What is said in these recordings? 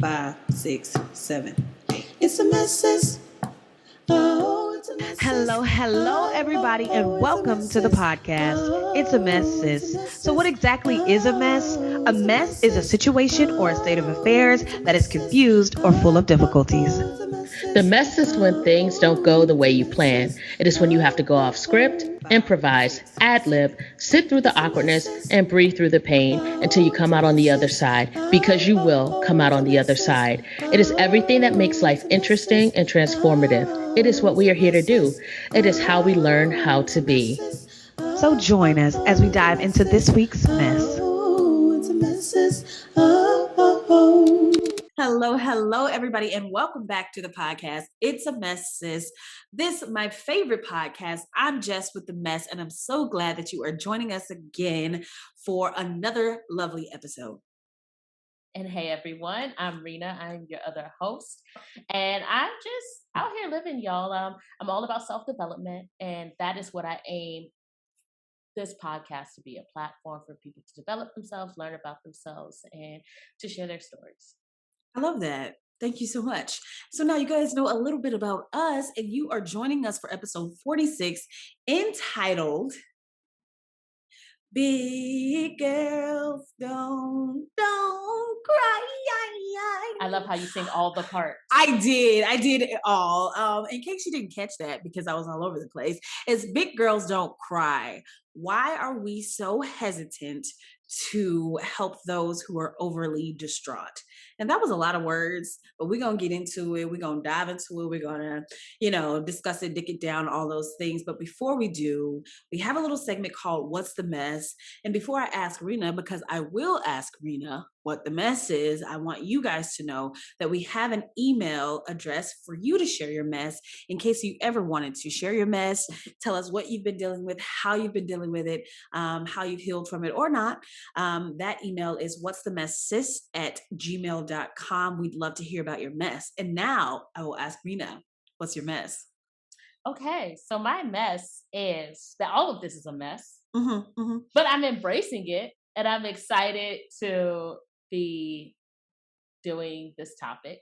5, 6, 7, 8. It's a mess, sis. Oh, it's a mess. Hello, everybody, and welcome to the podcast. It's a mess, sis. So, what exactly is a mess? A mess is a situation or a state of affairs that is confused or full of difficulties. The mess is when things don't go the way you plan. It is when you have to go off script, improvise, ad-lib, sit through the awkwardness, and breathe through the pain until you come out on the other side, because you will come out on the other side. It is everything that makes life interesting and transformative. It is what we are here to do. It is how we learn how to be. So join us as we dive into this week's mess. Hello, everybody, and welcome back to the podcast. It's a mess, sis. This my favorite podcast. I'm Jess with the mess, and I'm so glad that you are joining us again for another lovely episode. And hey everyone, I'm Rena. I'm your other host, and I'm just out here living, y'all. I'm all about self-development, and that is what I aim this podcast to be: a platform for people to develop themselves, learn about themselves, and to share their stories. I love that. Thank you so much. So now you guys know a little bit about us, and you are joining us for episode 46, entitled Big Girls Don't Cry. I love how you sing all the parts. I did it all. In case you didn't catch that, because I was all over the place, it's Big Girls Don't Cry. Why are we so hesitant to help those who are overly distraught? And that was a lot of words, but we're going to get into it. We're going to dive into it. We're going to, discuss it, dig it down, all those things. But before we do, we have a little segment called What's the Mess? And before I ask Rena, because I will ask Rena what the mess is, I want you guys to know that we have an email address for you to share your mess in case you ever wanted to share your mess. Tell us what you've been dealing with, how you've been dealing with it, how you've healed from it or not. That email is what's the mess sis at gmail.com. We'd love to hear about your mess. And now I will ask Rena, what's your mess? Okay, so my mess is that all of this is a mess, Mm-hmm. but I'm embracing it, and I'm excited to be doing this topic.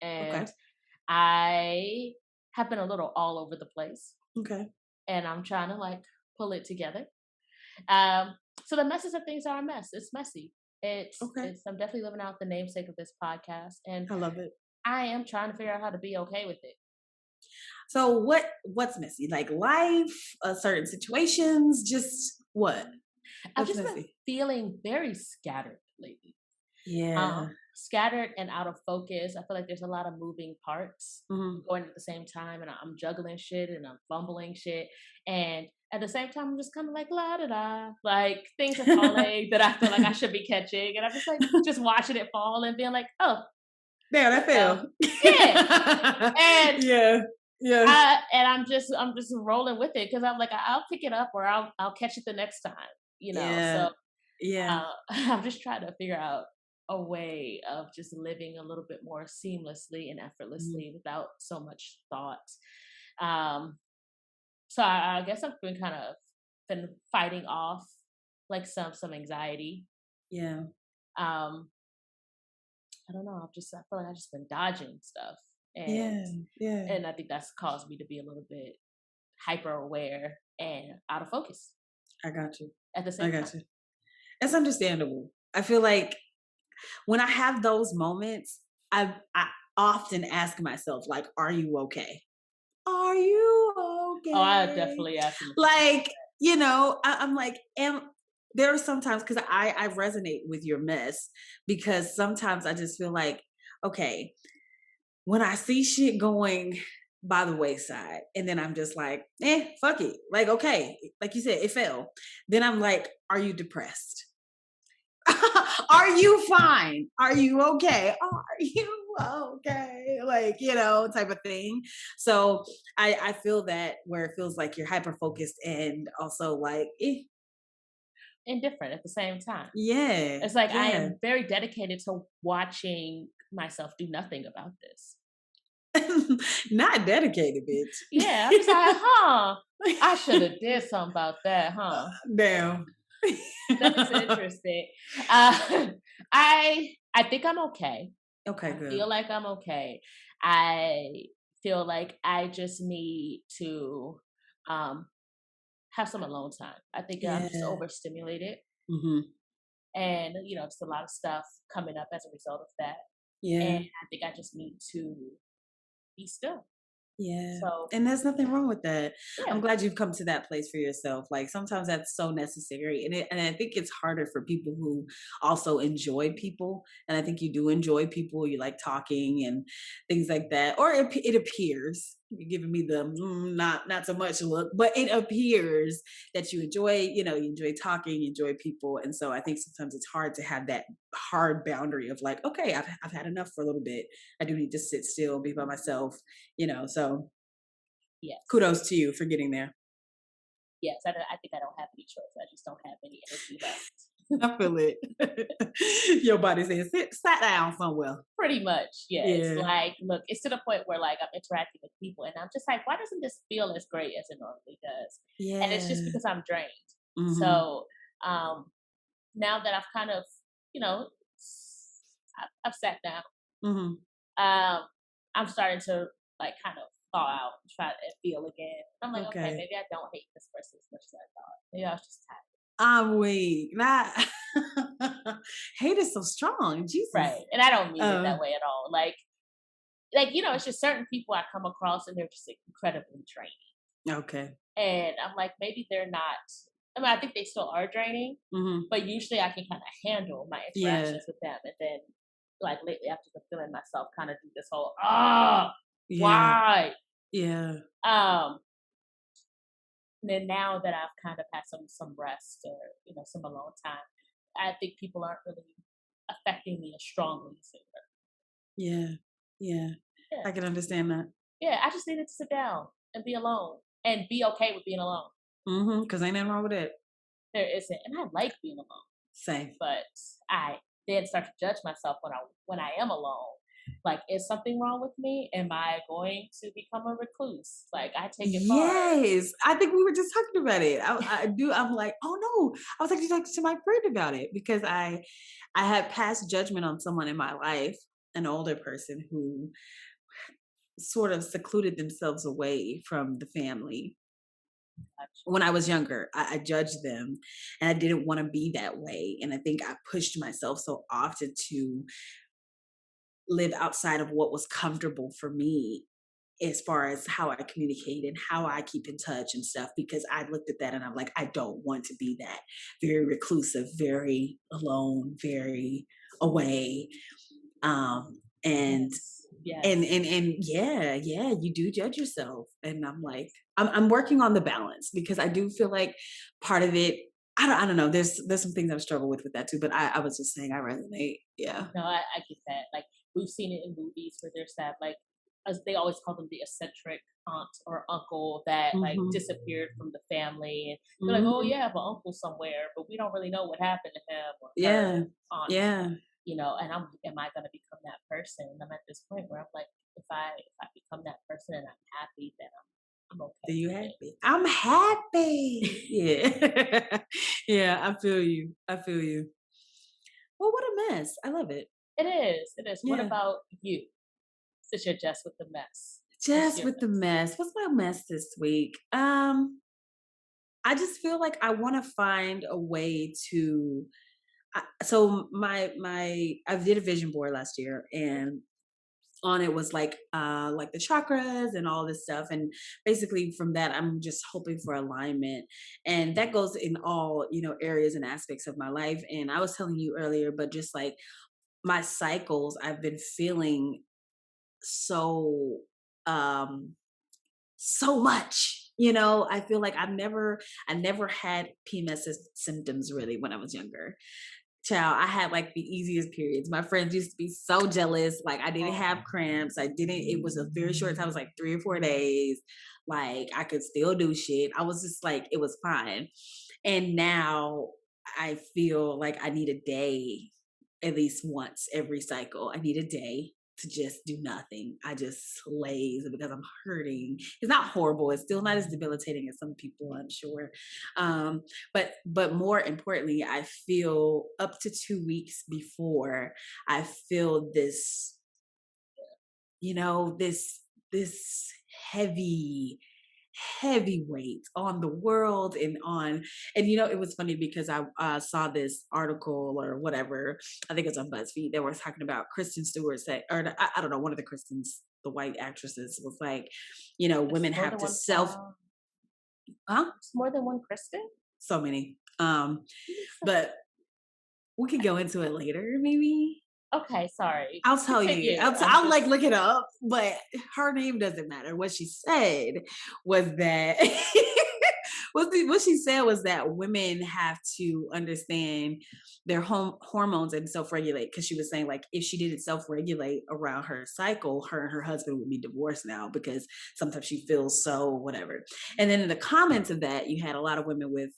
And Okay. I have been a little all over the place. Okay. And I'm trying to pull it together. So the messes of things are a mess. It's messy. I'm definitely living out the namesake of this podcast, and I love it. I am trying to figure out how to be okay with it. So what's messy? Like life, certain situations, just what? I've What's just been messy? feeling very scattered lately. Yeah. Scattered and out of focus. I feel like there's a lot of moving parts Mm-hmm. going at the same time, and I'm juggling shit and I'm fumbling shit, and at the same time I'm just kind of like la da da, like things are falling that I feel like I should be catching, and I'm just like just watching it fall and being like, oh, Damn, that fell. Yeah. And yeah. And I'm just rolling with it, because I'm like, I'll pick it up or I'll catch it the next time, Yeah. So Yeah. I'm just trying to figure out a way of just living a little bit more seamlessly and effortlessly without so much thought. So I guess I've been fighting off some anxiety. Yeah. I don't know. I feel like I've just been dodging stuff. And I think that's caused me to be a little bit hyper aware and out of focus. I got you. At the same time. You. It's understandable. I feel like when I have those moments, I often ask myself, like, are you okay? Are you okay? Oh, I definitely ask you. I'm like, there are sometimes, because I resonate with your mess, because sometimes I just feel like, okay, when I see shit going by the wayside, and then I'm just like, fuck it. Like, okay, like you said, it fell. Then I'm like, are you depressed? Are you fine? Are you okay? Are you okay? Type of thing. So I feel that, where it feels like you're hyper focused and also like indifferent at the same time. Yeah. It's like I am very dedicated to watching myself do nothing about this. Not dedicated, bitch. Yeah, I'm just like, I should have did something about that, Damn. That is interesting. I think I'm okay. Okay, I good. feel like I'm okay. I feel like I just need to um, have some alone time. I think I'm just Yeah. overstimulated, Mhm. and just a lot of stuff coming up as a result of that. And Yeah. I think I just need to be still. Yeah. So And there's nothing wrong with that. I'm yeah, glad you've come to that place for yourself. Like sometimes that's so necessary. And I think it's harder for people who also enjoy people. And I think you do enjoy people. You like talking and things like that. Or it appears you're giving me the not so much look, but it appears that you enjoy, you enjoy talking, you enjoy people. And so I think sometimes it's hard to have that hard boundary of like, okay, I've had enough for a little bit. I do need to sit still, be by myself, so yes, kudos to you for getting there. yes. I think I don't have any choice. I just don't have any energy left. I feel it. Your body says, sat down somewhere. Pretty much, yeah. It's Yeah. like, look, it's to the point where like I'm interacting with people, and I'm just like, why doesn't this feel as great as it normally does? And it's just Yeah. because I'm drained. Mhm. So um, now that I've kind of, you know, I've sat down. Mhm. Um, I'm starting to like kind of thaw out and try to feel again. I'm like, okay, Okay. maybe I don't hate this person as much as I thought. Maybe I was just tired. I'm weak. Not hate is so strong. Jesus. Right. And I don't mean it Uh, that way at all. It's just certain people I come across and they're just incredibly draining. okay. And I'm like, maybe they're not. I mean, I think they still are draining, Mhm. but usually I can kind of handle my Yeah. interactions with them. And then, like lately, I've just been feeling myself kind of do this whole Yeah. why? Yeah. Um, and then now that I've kind of had some rest or some alone time, I think people aren't really affecting me as strongly as they were. Yeah. Yeah. Yeah, I can understand that. yeah. I just needed to sit down and be alone and be okay with being alone. Mhm. Cause ain't nothing wrong with it. There isn't, and I like being alone, Same. but I then start to judge myself when I am alone. Like, is something wrong with me? Am I going to become a recluse? Like, I take it far. Yes, I think we were just talking about it. I do. I'm like, oh no. I was actually talking to my friend about it because I had passed judgment on someone in my life, an older person who sort of secluded themselves away from the family. When I was younger, I judged them, and I didn't want to be that way. And I think I pushed myself so often to live outside of what was comfortable for me as far as how I communicate and how I keep in touch and stuff, because I looked at that and I'm like, I don't want to be that very reclusive, very alone, very away. And Yes, and yeah, you do judge yourself. And I'm like, I'm working on the balance because I do feel like part of it, I don't know. There's some things I've struggled with that too, but I was just saying I resonate. Yeah. no, I get that. Like, we've seen it in movies where there's that, like, as they always call them, the eccentric aunt or uncle that like Hmm. disappeared from the family, and they're like, oh Hmm. yeah, I have an uncle somewhere, but we don't really know what happened to him or her Yeah. aunt. Yeah. And am I going to become that person? And I'm at this point where I'm like, if I become that person and I'm happy, then I'm Do okay you with happy? I'm happy. it. Yeah. Yeah, I feel you. I feel you. Well, what a mess. I love it. It is. It is. What Yeah. about you? Since you're just with the mess, what's Just your with the mess? mess. What's my mess this week? I just feel like I want to find a way to so my I did a vision board last year, and on it was like the chakras and all this stuff, and basically from that I'm just hoping for alignment, and that goes in all areas and aspects of my life. And I was telling you earlier, but just like my cycles, I've been feeling so um so much. I feel like I never had PMS symptoms really when I was younger. Child, I had like the easiest periods. My friends used to be so jealous. Like I didn't have cramps. It was a very short time. It was like 3 or 4 days. Like I could still do shit. I was just like, it was fine. And now I feel like I need a day at least once every cycle. I need a day to just do nothing. I just laze because I'm hurting. It's not horrible. It's still not as debilitating as some people, I'm sure. Um, but more importantly, I feel up to 2 weeks before I feel this. this heavy weight on the world and it was funny because I saw this article or whatever. I think it's on BuzzFeed. They were talking about Kristen Stewart say, or I don't know, one of the Kristens, the white actresses, was like, There's women more have than to one. self, huh? There's more than one Kristen. So many. But we could go into it later, maybe. Okay, sorry. I'll tell you. Continue. I'll like look it up, but her name doesn't matter. What she said was that what she said was that women have to understand their hormones and self-regulate, because she was saying, like, if she didn't self-regulate around her cycle, her and her husband would be divorced now, because sometimes she feels so whatever. And then in the comments of that, you had a lot of women with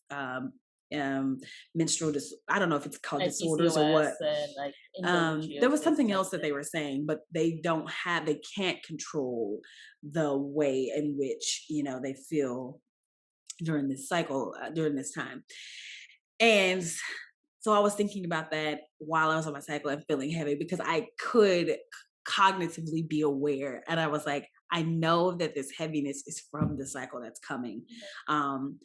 menstrual I don't know if it's called Like disorders or PCOS what. and like There was endometriosis something type else that thing. they were saying, but they can't control the way in which they feel during this cycle, during this time. And so I was thinking about that while I was on my cycle and feeling heavy, because I could cognitively be aware, and I was like, I know that this heaviness is from the cycle that's coming. And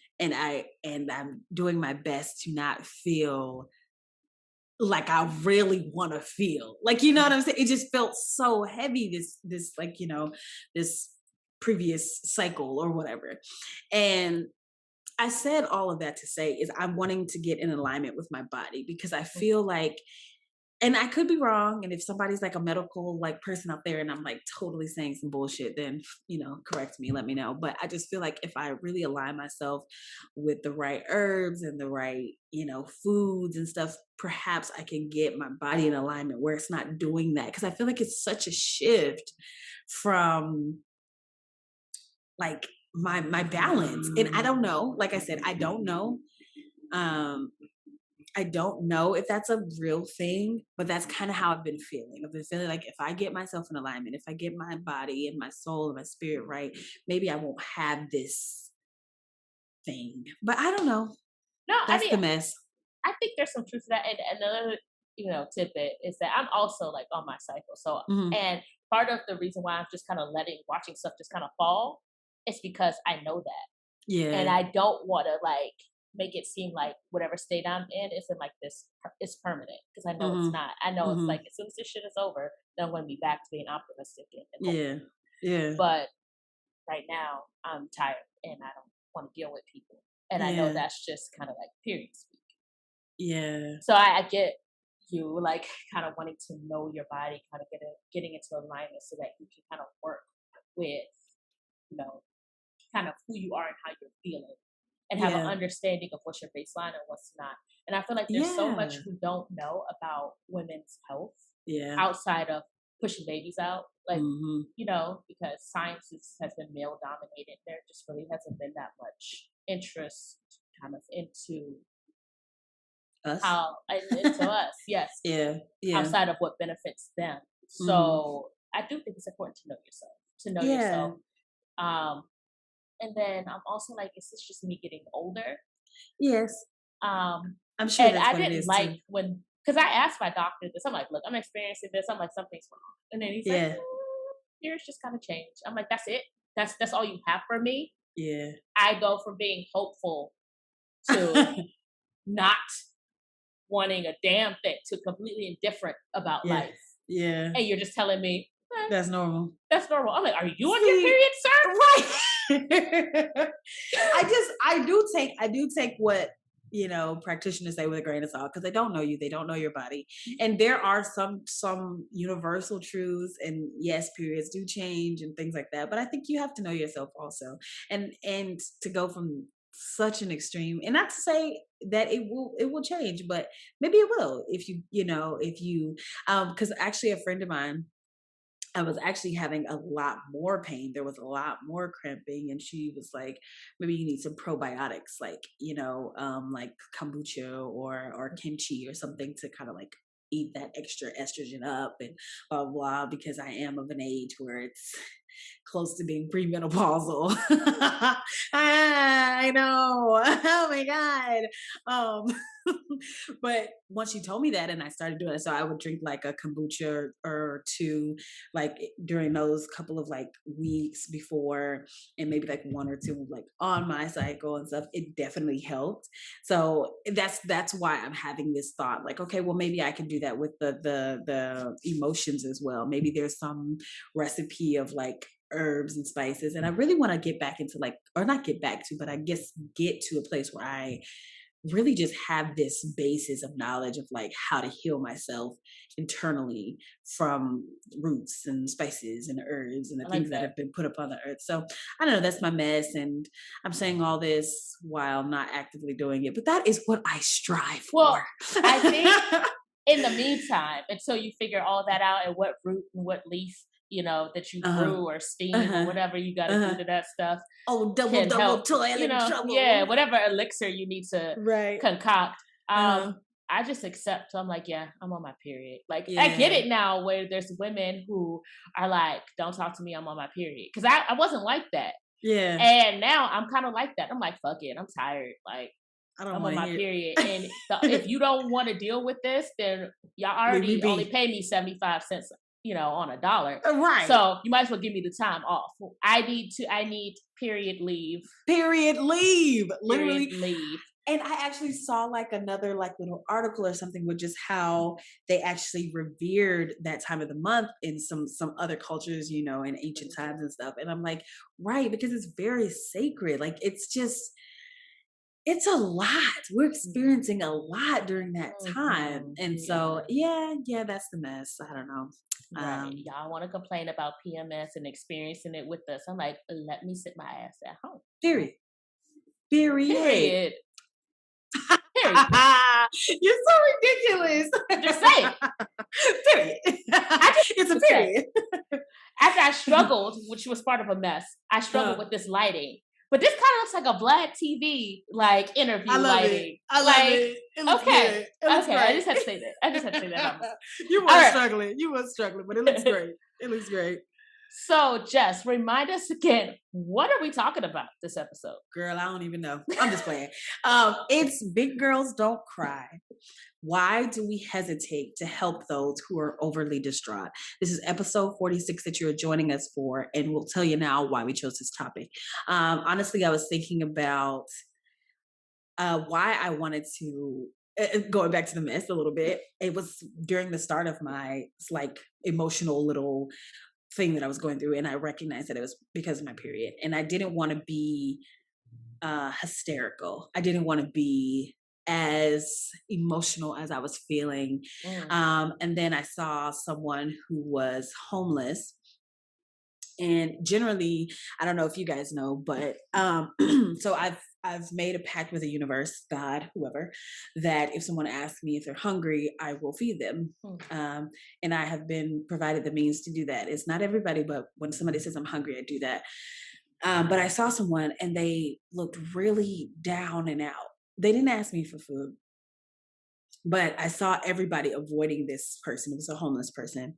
I'm doing my best to not feel like I really want to feel, like, you know what I'm saying? It just felt so heavy, this like, this previous cycle or whatever. And I said all of that to say is I'm wanting to get in alignment with my body, because I feel like, and I could be wrong, and if somebody's like a medical like person out there and I'm like totally saying some bullshit, then correct me, let me know. But I just feel like if I really align myself with the right herbs and the right foods and stuff, perhaps I can get my body in alignment where it's not doing that, because I feel like it's such a shift from like my balance. And I don't know, like I said, I don't know. I don't know if that's a real thing, but that's kind of how I've been feeling. I've been feeling like if I get myself in alignment, if I get my body and my soul and my spirit right, maybe I won't have this thing. But I don't know. No, I That's mean, the mess. I think there's some truth to that. And another, tidbit is that I'm also like on my cycle. So, Hmm. and part of the reason why I'm just kind of watching stuff just kind of fall is because I know that. And Yeah. I don't want to like make it seem like whatever state I'm in isn't like this is permanent, because I know it's Hmm. not. I know it's Hmm. like as soon as this shit is over, then I'm going to be back to being optimistic and hopeful. Yeah. Yeah. But right now, I'm tired and I don't want to deal with people, and I know Yeah. that's just kind of like period speak. Yeah. So I get you like kind of wanting to know your body, kind of getting into alignment so that you can kind of work with, you know, kind of who you are and how you're feeling, and have an Yeah. understanding of what's your baseline and what's not. And I feel like there's so much Yeah. we don't know about women's health Yeah. outside of pushing babies out. Like, Hmm. because science has been male dominated. There just really hasn't been that much interest kind of into Us. how into us, yes, Yeah. Yeah. outside of what benefits them. Hmm. So I do think it's important to know yourself, to know Yeah. yourself. Um, and then I'm also like, is this just me getting older? Yes. Um, I'm sure and that's I what it didn't is like too. when, because I asked my doctor this. I'm like, look, I'm experiencing this. I'm like, something's wrong. And then he's like, Yeah. yours just kind of changed. I'm like, that's it. That's all you have for me. Yeah. I go from being hopeful to not wanting a damn thing to completely indifferent about Yeah. life. Yeah. And you're just telling me, That's normal. that's normal. I'm like, are you on your See, period, sir? right. I do take what practitioners say with a grain of salt, because they don't know you, they don't know your body. And there are some universal truths, and yes, periods do change and things like that, but I think you have to know yourself also. And to go from such an extreme, and not to say that it will change, but maybe it will if you because actually a friend of mine, I was actually having a lot more pain. There was a lot more cramping, and she was like, "Maybe you need some probiotics, like kombucha or kimchi or something, to kind of like eat that extra estrogen up and blah blah." Because I am of an age where close to being premenopausal. I know. Oh my God. But once you told me that and I started doing it, so I would drink like a kombucha or two, like during those couple of like weeks before, and maybe like one or two like on my cycle and stuff. It definitely helped. So that's why I'm having this thought, like, okay, well maybe I can do that with the emotions as well. Maybe there's some recipe of like herbs and spices, and I really want to get back into like, or not get back to, but I guess get to a place where I really just have this basis of knowledge of like how to heal myself internally from roots and spices and herbs and the I things like that that. have been put upon the earth. So I don't know, that's my mess, and I'm saying all this while not actively doing it, but that is what I strive Well, for. I think in the meantime, until you figure all that out and what root and what leaf, that you Uh-huh. brew or steam or Uh-huh. whatever you got to do Uh-huh. to that stuff Oh, double can double help, toilet yeah, trouble. whatever elixir you need to Right. concoct. Uh-huh. I just accept. I'm like, yeah, I'm on my period. Like, I get Yeah. it now where there's women who are like, don't talk to me, I'm on my period. Because I wasn't like that. Yeah. And now I'm kind of like that. I'm like, fuck it, I'm tired. Like, I don't I'm on want to my hear period. And if it. you don't want to deal with this, then y'all Leave me already only be. pay me 75 cents, on a dollar. Right. So you might as well give me the time off. I need period leave. Period leave. Period Literally. leave. And I actually saw like another like little article or something with just how they actually revered that time of the month in some other cultures, in ancient times and stuff. And I'm like, right, because it's very sacred. Like it's a lot. We're experiencing a lot during that time. And so Yeah. yeah, that's the mess. I don't know. Right. Y'all want to complain about PMS and experiencing it with us. I'm like, let me sit my ass at home. Period. Period. Period. Period. You're so ridiculous. Just saying. Period. It's a period. After I struggled, which was part of a mess, I struggled with this lighting. But this kind of looks like a Vlad TV like interview I love lighting. it. I love it. It looks Okay, good. It looks okay. great. I just had to say that. You All weren't right. struggling. You weren't struggling, but it looks great. It looks great. So, Jess, remind us again, what are we talking about this episode? Girl, I don't even know. I'm just playing. It's Big Girls Don't Cry. Why do we hesitate to help those who are overly distraught? This is episode 46 that you're joining us for, and we'll tell you now why we chose this topic. Honestly, I was thinking about why I wanted to, going back to the mess a little bit, it was during the start of my like emotional little thing that I was going through, and I recognized that it was because of my period, and I didn't want to be hysterical. I didn't want to be as emotional as I was feeling. And then I saw someone who was homeless. And generally, I don't know if you guys know, but so I've made a pact with the universe, God, whoever, that if someone asks me if they're hungry, I will feed them. And I have been provided the means to do that. It's not everybody, but when somebody says I'm hungry, I do that. But I saw someone and they looked really down and out. They didn't ask me for food, but I saw everybody avoiding this person. It was a homeless person.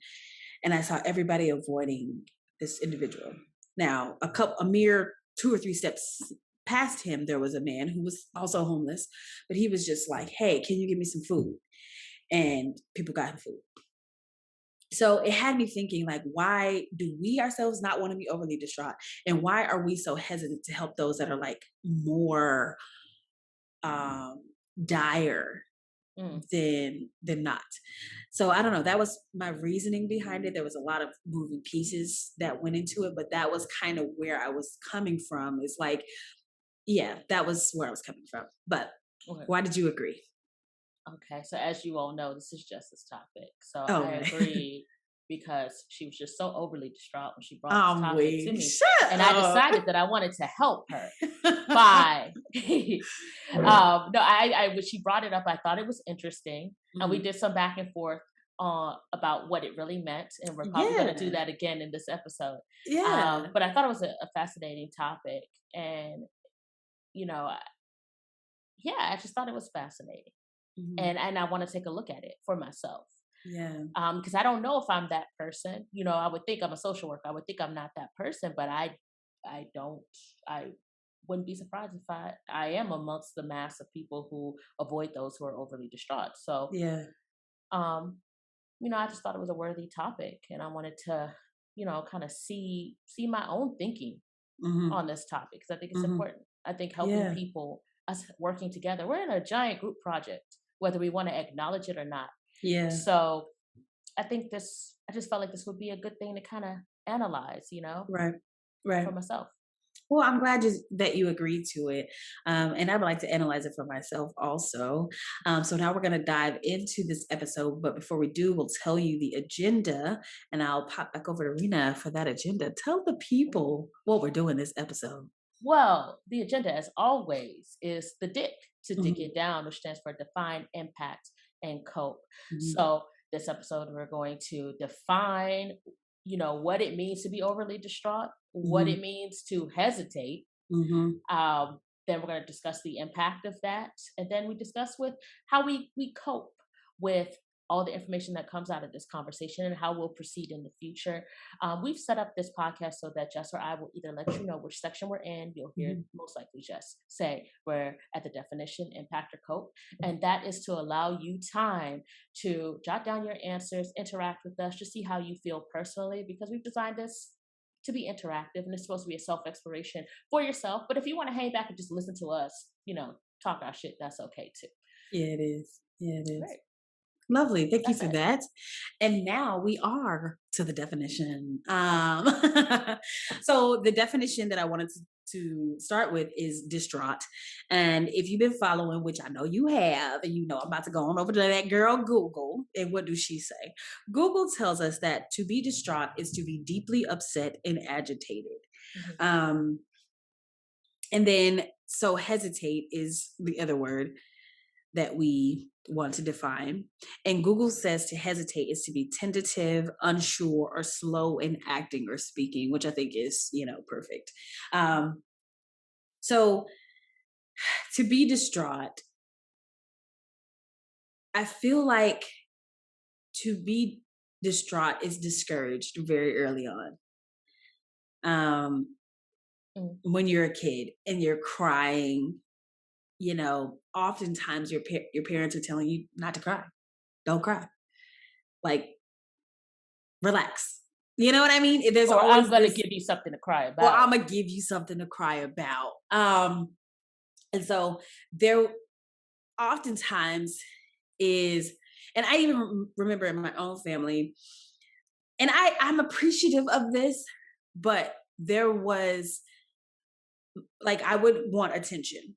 And I saw everybody avoiding this individual. Now, a mere 2 or 3 steps past him, there was a man who was also homeless, but he was just like, hey, can you give me some food? And people got him food. So it had me thinking, like, why do we ourselves not want to be overly distraught? And why are we so hesitant to help those that are like more dire than not? So I don't know. That was my reasoning behind it. There was a lot of moving pieces that went into it, but that was kind of where I was coming from. It's like, yeah, that was where I was coming from. But why did you agree? Okay, so as you all know, this is Jess's topic. So Oh, I right. agree because she was just so overly distraught when she brought this topic Wait, to me. shut And up. I decided that I wanted to help her by no, I when she brought it up, I thought it was interesting. And we did some back and forth about what it really meant. And we're probably going to do that again in this episode. Yeah. But I thought it was a fascinating topic. And, I just thought it was fascinating. And I want to take a look at it for myself. Yeah. Because I don't know if I'm that person. I would think I'm a social worker. I would think I'm not that person, but I don't. I wouldn't be surprised if I am amongst the mass of people who avoid those who are overly distraught. So, Yeah. um, I just thought it was a worthy topic, and I wanted to, kind of see my own thinking Hmm. on this topic because I think it's Hmm. important. I think helping Yeah. people, us working together, we're in a giant group project, whether we want to acknowledge it or not. Yeah. So I just felt like this would be a good thing to kind of analyze, Right. Right. for myself. Well, I'm glad that you agreed to it. And I would like to analyze it for myself also. So now we're going to dive into this episode. But before we do, we'll tell you the agenda and I'll pop back over to Rena for that agenda. Tell the people what we're doing this episode. Well, the agenda, as always, is the DIC, to dig Hmm. it down, which stands for define, impact, and cope. Hmm. So this episode, we're going to define, what it means to be overly distraught, what Hmm. it means to hesitate. Hmm. Um, then we're going to discuss the impact of that, and then we discuss with how we cope with all the information that comes out of this conversation and how we'll proceed in the future. We've set up this podcast so that Jess or I will either let you know which section we're in. You'll hear Hmm. most likely Jess say we're at the definition, impact, or cope, and that is to allow you time to jot down your answers, interact with us, just see how you feel personally, because we've designed this to be interactive and it's supposed to be a self-exploration for yourself. But if you want to hang back and just listen to us, talk our shit, that's okay too. Yeah, it is. Yeah, it is. Right. Lovely. Thank you That's for it. that. And now we are to the definition. Okay. So the definition that I wanted to start with is distraught. And if you've been following, which I know you have, and I'm about to go on over to that girl Google. And what does she say? Google tells us that to be distraught is to be deeply upset and agitated. Mhm. Um, and then so hesitate is the other word that we want to define. And Google says to hesitate is to be tentative, unsure, or slow in acting or speaking, which I think is, perfect. So to be distraught, I feel like to be distraught is discouraged very early on. Mm. When you're a kid and you're crying, oftentimes your parents are telling you not to cry. Don't cry. Like, relax. You know what I mean? There's Or I'm always gonna this, give you something to cry or about. I'm gonna give you something to cry about. And so there oftentimes is, and I even remember in my own family, and I'm appreciative of this, but there was like I would want attention.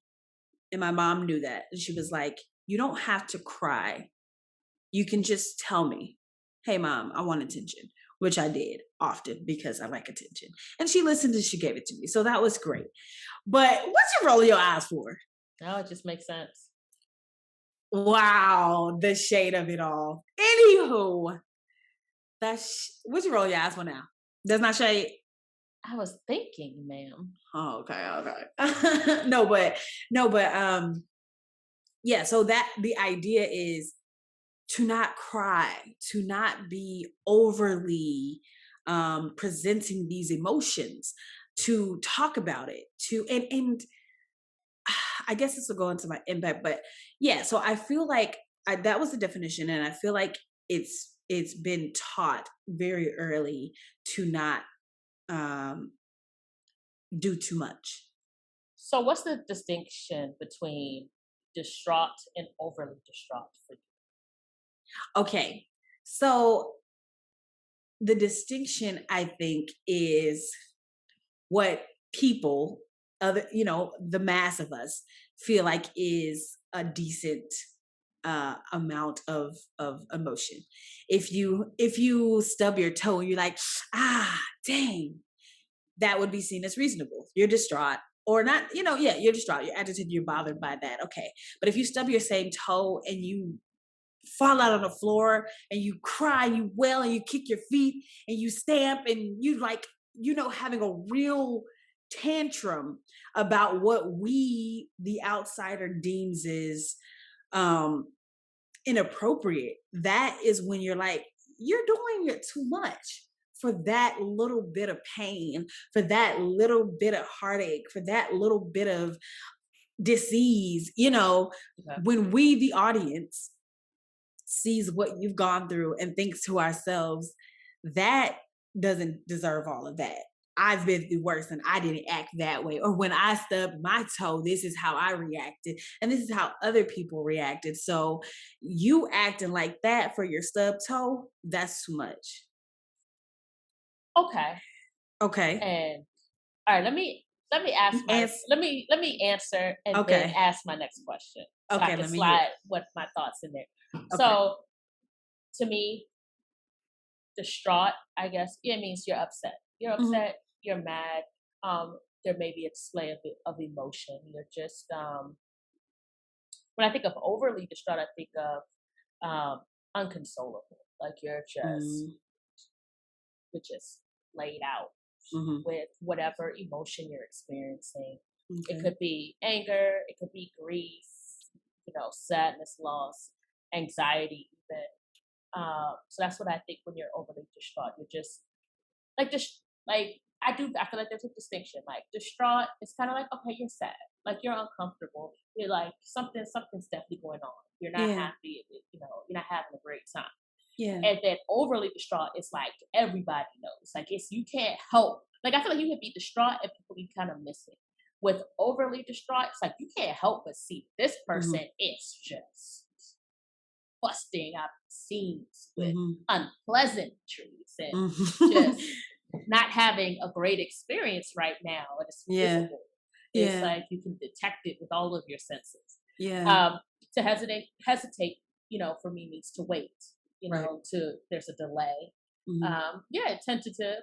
And my mom knew that. And she was like, you don't have to cry. You can just tell me, hey, mom, I want attention, which I did often because I like attention. And she listened and she gave it to me. So that was great. But what's you rolling your eyes for? No, it just makes sense. Wow, the shade of it all. Anywho, what's you rolling your eyes for now? That's not shade. I was thinking, ma'am. Oh, okay. No, but yeah, so that the idea is to not cry, to not be overly presenting these emotions, to talk about it, and I guess this will go into my impact, but yeah, so I feel like that was the definition, and I feel like it's been taught very early to not um, do too much. So what's the distinction between distraught and overly distraught for you? Okay, so the distinction I think is what people, other, the mass of us feel like is a decent amount of emotion. If you stub your toe and you're like, dang, that would be seen as reasonable. You're distraught or not, yeah, you're distraught, you're agitated, you're bothered by that. Okay. But if you stub your same toe and you fall out on the floor and you cry, you wail and you kick your feet and you stamp and you like, having a real tantrum about what we, the outsider, deems is um inappropriate. That is when you're like, you're doing it too much for that little bit of pain, for that little bit of heartache, for that little bit of disease, Okay. when we, the audience, sees what you've gone through and thinks to ourselves, that doesn't deserve all of that. I've been through worse and I didn't act that way. Or when I stubbed my toe, this is how I reacted. And this is how other people reacted. So you acting like that for your stub toe, that's too much. Okay. Okay. And all right, let me ask my Ans- let me answer and then okay. ask my next question. So I Okay, can let me hear. slide what my thoughts in there. Okay. So to me, distraught, I guess, it means you're upset. You're Mhm. upset, you're mad. There may be a display of emotion. You're just when I think of overly distraught, I think of unconsolable. Like Mm, you're just laid out mhm. with whatever emotion you're experiencing. It Okay. could be anger, it could be grief, sadness, loss, anxiety, even. So that's what I think when you're overly distraught. You're just like I feel like there's a distinction. Like distraught, it's kind of like okay, you're sad, like you're uncomfortable. You're like something's definitely going on. You're not Yeah. happy. You're not having a great time. Yeah. And then overly distraught, it's like everybody knows. Like you can't help. Like I feel like you can be distraught and people be kind of missing. With overly distraught, it's like you can't help but see this person Mhm. is just busting out the seams with Mhm. unpleasantries and Mhm. just not having a great experience right now. And it's Yeah. visible. It's Yeah. like you can detect it with all of your senses. Yeah. Um, to hesitate, for me means to wait. Right. There's a delay. Mhm. Yeah, tentative.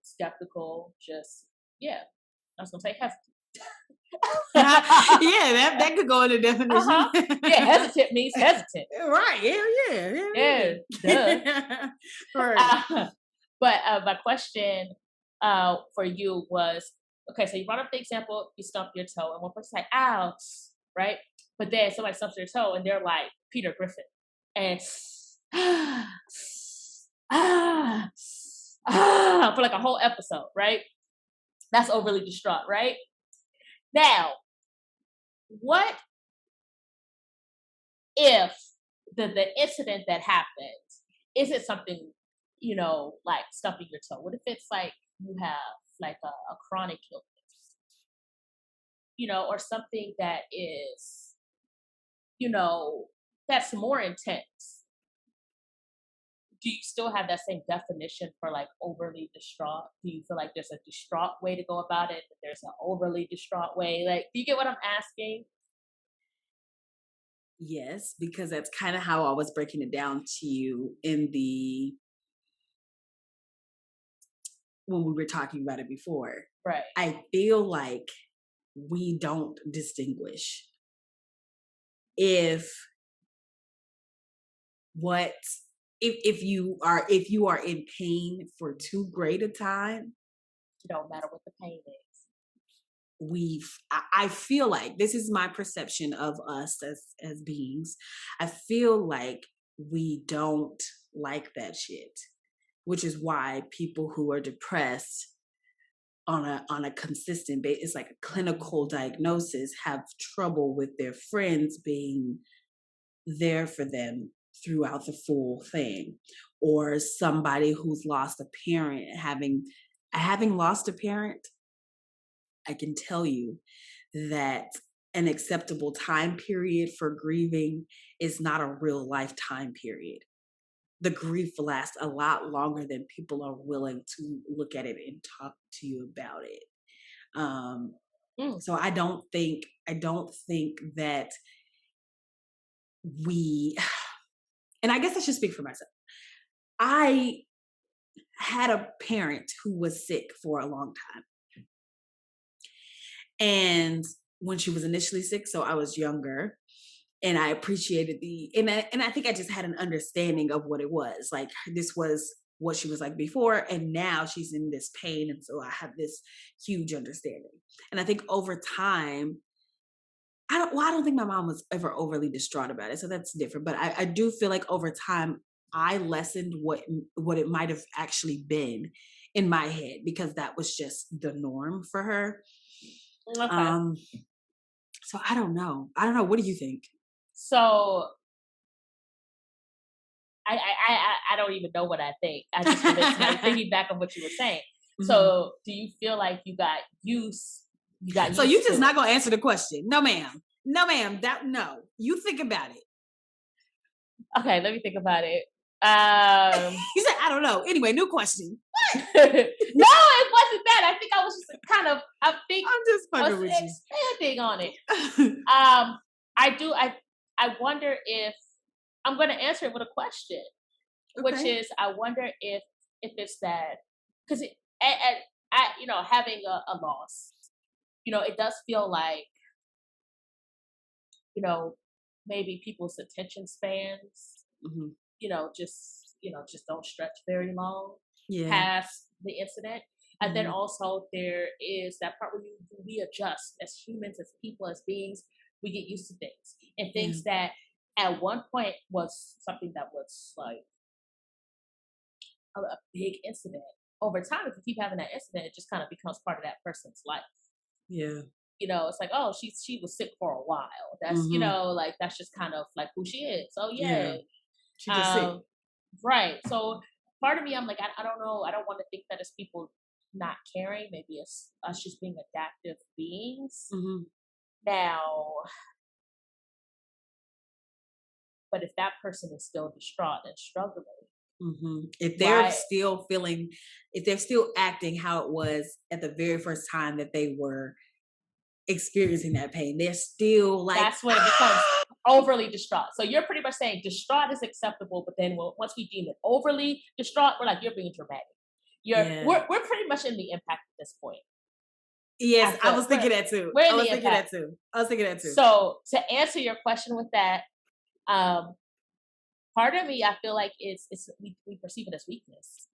Skeptical. Just yeah. I was gonna say hesitant. Yeah, uh that could go in the definition. huh. Yeah, hesitant means hesitant. Right. Yeah. Yeah, duh. Yeah. Right. But my question for you was okay. So you brought up the example, you stumped your toe, and one person's like, "Ow," right? But then somebody stumps their toe, and they're like Peter Griffin, and ah, for like a whole episode, right? That's overly distraught, right? Now, what if the incident that happens isn't something, like stubbing your toe? What if it's like you have like a chronic illness, or something that is, you know, that's more intense? Do you still have that same definition for like overly distraught? Do you feel like there's a distraught way to go about it? That there's an overly distraught way? Like, do you get what I'm asking? Yes, because that's kind of how I was breaking it down to you in the when we were talking about it before. Right. I feel like we don't distinguish if what if you are in pain for too great a time. It don't matter what the pain is. I feel like this is my perception of us as beings. I feel like we don't like that shit, which is why people who are depressed on a consistent basis, it's like a clinical diagnosis, have trouble with their friends being there for them throughout the full thing, or somebody who's lost a parent having lost a parent. I can tell you that an acceptable time period for grieving is not a real lifetime period. The grief lasts a lot longer than people are willing to look at it and talk to you about it. Um, Mm. so I don't think that we, and I guess I should speak for myself. I had a parent who was sick for a long time. And when she was initially sick, so I was younger, and I appreciated and I think I just had an understanding of what it was. Like this was what she was like before, and now she's in this pain, and so I have this huge understanding. And I think over time, I don't think my mom was ever overly distraught about it, so that's different. But I do feel like over time I lessened what it might have actually been in my head because that was just the norm for her. Okay. Um, so I don't know. I don't know. What do you think? So I don't even know what I think. I just wanted to like piggyback on what you were saying. Mhm. So do you feel like you got So you used just to it? not gonna answer the question? No, ma'am. No, ma'am. That no. You think about it. Okay, let me think about it. He said, I don't know. Anyway, new question. No, it wasn't that. I think I was just kind of I'm just I was fucking with you. expanding on it. Um, I wonder if I'm going to answer it with a question, which Okay. is I wonder if it's that because having a loss, it does feel like maybe people's attention spans, Mhm. just don't stretch very long Yeah. past the incident. And then Mhm. also there is that part where we adjust as humans, as people, as beings. We get used to things and Yeah. things that at one point was something that was like a big incident. Over time, if you keep having that incident, it just kind of becomes part of that person's life. Yeah. It's like, oh, she was sick for a while. That's Mhm. like that's just kind of like who she is. Oh yeah. Yeah. She just sick. Um, right. So part of me, I'm like, I don't know. I don't want to think that it's people not caring. Maybe it's us just being adaptive beings. Mhm. Now, but if that person is still distraught and struggling, If they're right? still feeling, if they're still acting how it was at the very first time that they were experiencing that pain, they're still like, That's when it becomes overly distraught. So you're pretty much saying distraught is acceptable, but then once we deem it overly distraught, we're like, you're being dramatic. yeah. We're pretty much in the impact at this point. I Yes, I feel was thinking that too. we're I in was the thinking impact. that too. I was thinking that too. So to answer your question with that, um, part of me I feel like we perceive it as weakness.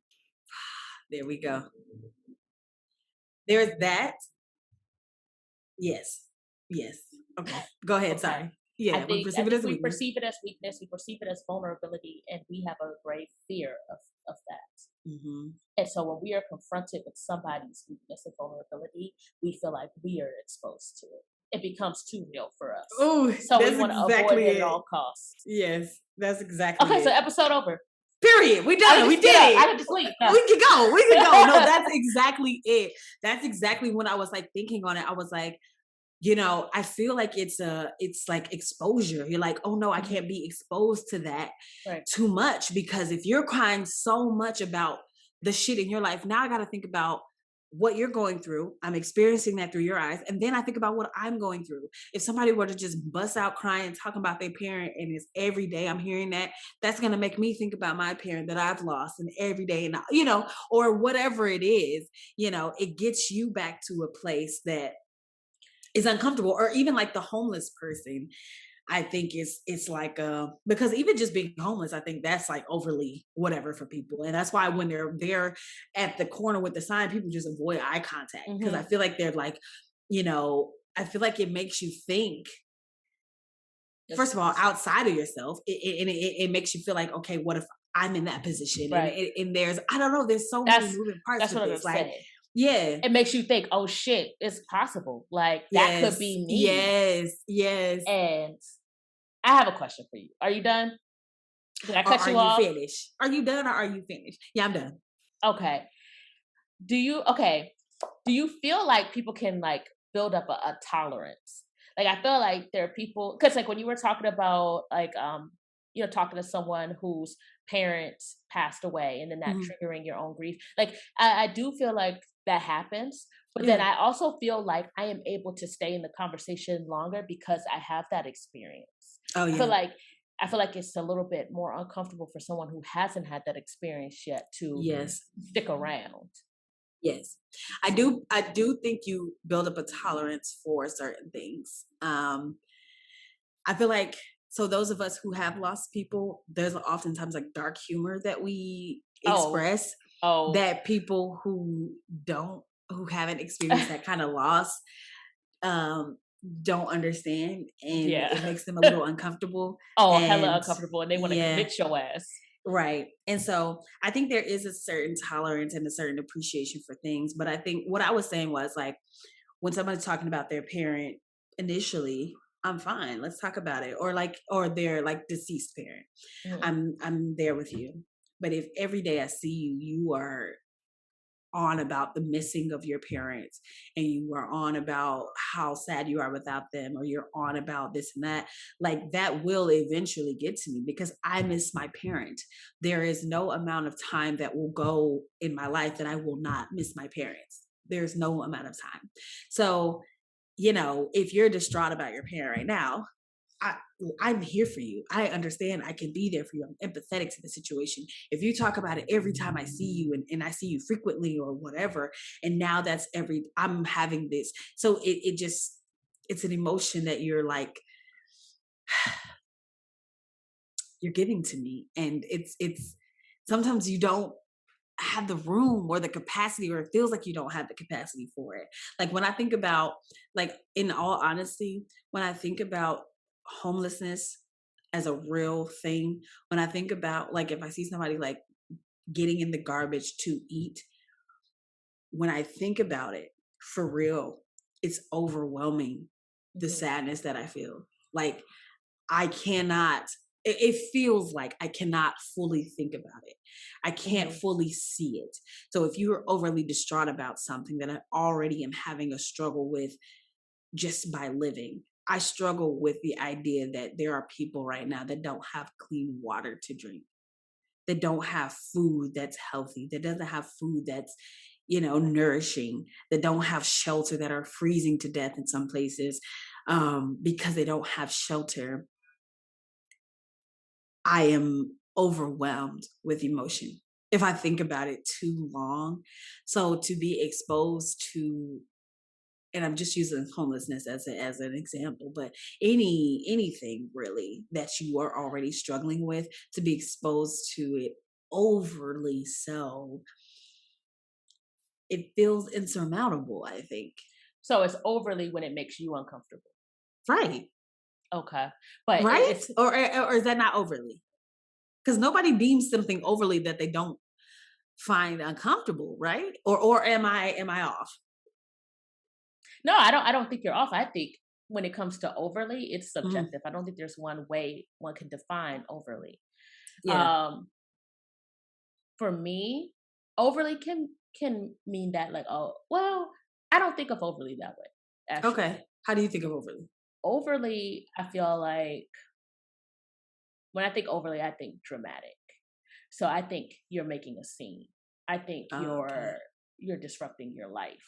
There we go. There's that. Yes. Yes. Okay. Go ahead. Okay. Sorry. I Yeah, we think I perceive it think as we weakness. perceive it as weakness, we perceive it as vulnerability, and we have a great fear of that. Hmm. And so when we are confronted with somebody's weakness and vulnerability, we feel like we are exposed to it. It becomes too real for us. Oh, So we that's want to avoid exactly it at it. all costs. Yes, that's exactly Okay, so it. episode over. Period. We I can done. We just get up. did I it. can just leave. No. We can go. We can go. No, that's exactly it. That's exactly when I was like thinking on it. I was like, I feel like it's like exposure. You're like, oh no, I Mhm. can't be exposed to that Right. too much because if you're crying so much about the shit in your life, now I got to think about what you're going through. I'm experiencing that through your eyes. And then I think about what I'm going through. If somebody were to just bust out crying, talking about their parent, and it's every day I'm hearing that, that's going to make me think about my parent that I've lost and every day, and, or whatever it is, it gets you back to a place that is uncomfortable. Or even like the homeless person, I think it's like because even just being homeless, I think that's like overly whatever for people. And that's why when they're there at the corner with the sign, people just avoid eye contact because I Hmm. feel like they're like, I feel like it makes you think, first of all, outside of yourself. It makes you feel like, okay, what if I'm in that position? And, Right. and there's, I don't know, there's so many That's moving parts that's with what I'm gonna this. Like, say. yeah, It makes you think, oh shit, it's possible. Like that could yes, be me. yes, yes. And I have a question for you. Are you done? Did I Or cut are you you off? finished? Are you done or are you finished? Yeah, I'm done. Okay. Do you feel like people can like build up a tolerance? Like I feel like there are people because like when you were talking about like talking to someone whose parents passed away and then that Mhm. triggering your own grief. Like I do feel like that happens. But then Yeah. I also feel like I am able to stay in the conversation longer because I have that experience. Oh I feel yeah. like I feel like it's a little bit more uncomfortable for someone who hasn't had that experience yet to Yes. stick around. Yes. I do think you build up a tolerance for certain things. I feel like, so those of us who have lost people, there's oftentimes like dark humor that we Oh, express oh, that people who haven't experienced that kind of loss, don't understand, and Yeah. it makes them a little uncomfortable. Oh, hella And uncomfortable, and they want to yeah, convict your ass. right. And so I think there is a certain tolerance and a certain appreciation for things. But I think what I was saying was like when somebody's talking about their parent initially, I'm fine. Let's talk about it. Or like, or their like deceased parent. Mhm. I'm there with you. But if every day I see you, you are on about the missing of your parents, and you are on about how sad you are without them, or you're on about this and that, like that will eventually get to me because I miss my parent. There is no amount of time that will go in my life that I will not miss my parents. There's no amount of time. So, if you're distraught about your parent right now, I, I'm here for you. I understand. I can be there for you. I'm empathetic to the situation. If you talk about it every time I see you, and I see you frequently or whatever, and now I'm having this. So it's an emotion that you're like, you're giving to me. And it's sometimes you don't have the room or the capacity, or it feels like you don't have the capacity for it. Like when I think about, like, in all honesty, when I think about homelessness as a real thing, when I think about, like, if I see somebody like getting in the garbage to eat, when I think about it for real, it's overwhelming, the Mhm. sadness that I feel. Like I cannot, it feels like I cannot fully think about it. I can't Mhm. fully see it. So if you're overly distraught about something that I already am having a struggle with just by living, I struggle with the idea that there are people right now that don't have clean water to drink, that don't have food that's healthy, that doesn't have food that's, nourishing, that don't have shelter, that are freezing to death in some places, because they don't have shelter. I am overwhelmed with emotion if I think about it too long. So to be exposed to, and I'm just using homelessness as an example, but anything really that you are already struggling with, to be exposed to it overly so, it feels insurmountable, I think. So it's overly when it makes you uncomfortable. Right. Okay, but Right? it's Or is that not overly? Because nobody beams something overly that they don't find uncomfortable, right? Or am I off? no. I don't think you're off. I think when it comes to overly, it's Mhm. subjective. I don't think there's one way one can define overly. Yeah. Um, for me, overly can mean that like, oh well, I don't think of overly that way. Actually, Okay. How do you think of overly? overly, I feel like when I think overly, I think dramatic. So I think you're making a scene. I think Okay. you're disrupting your life.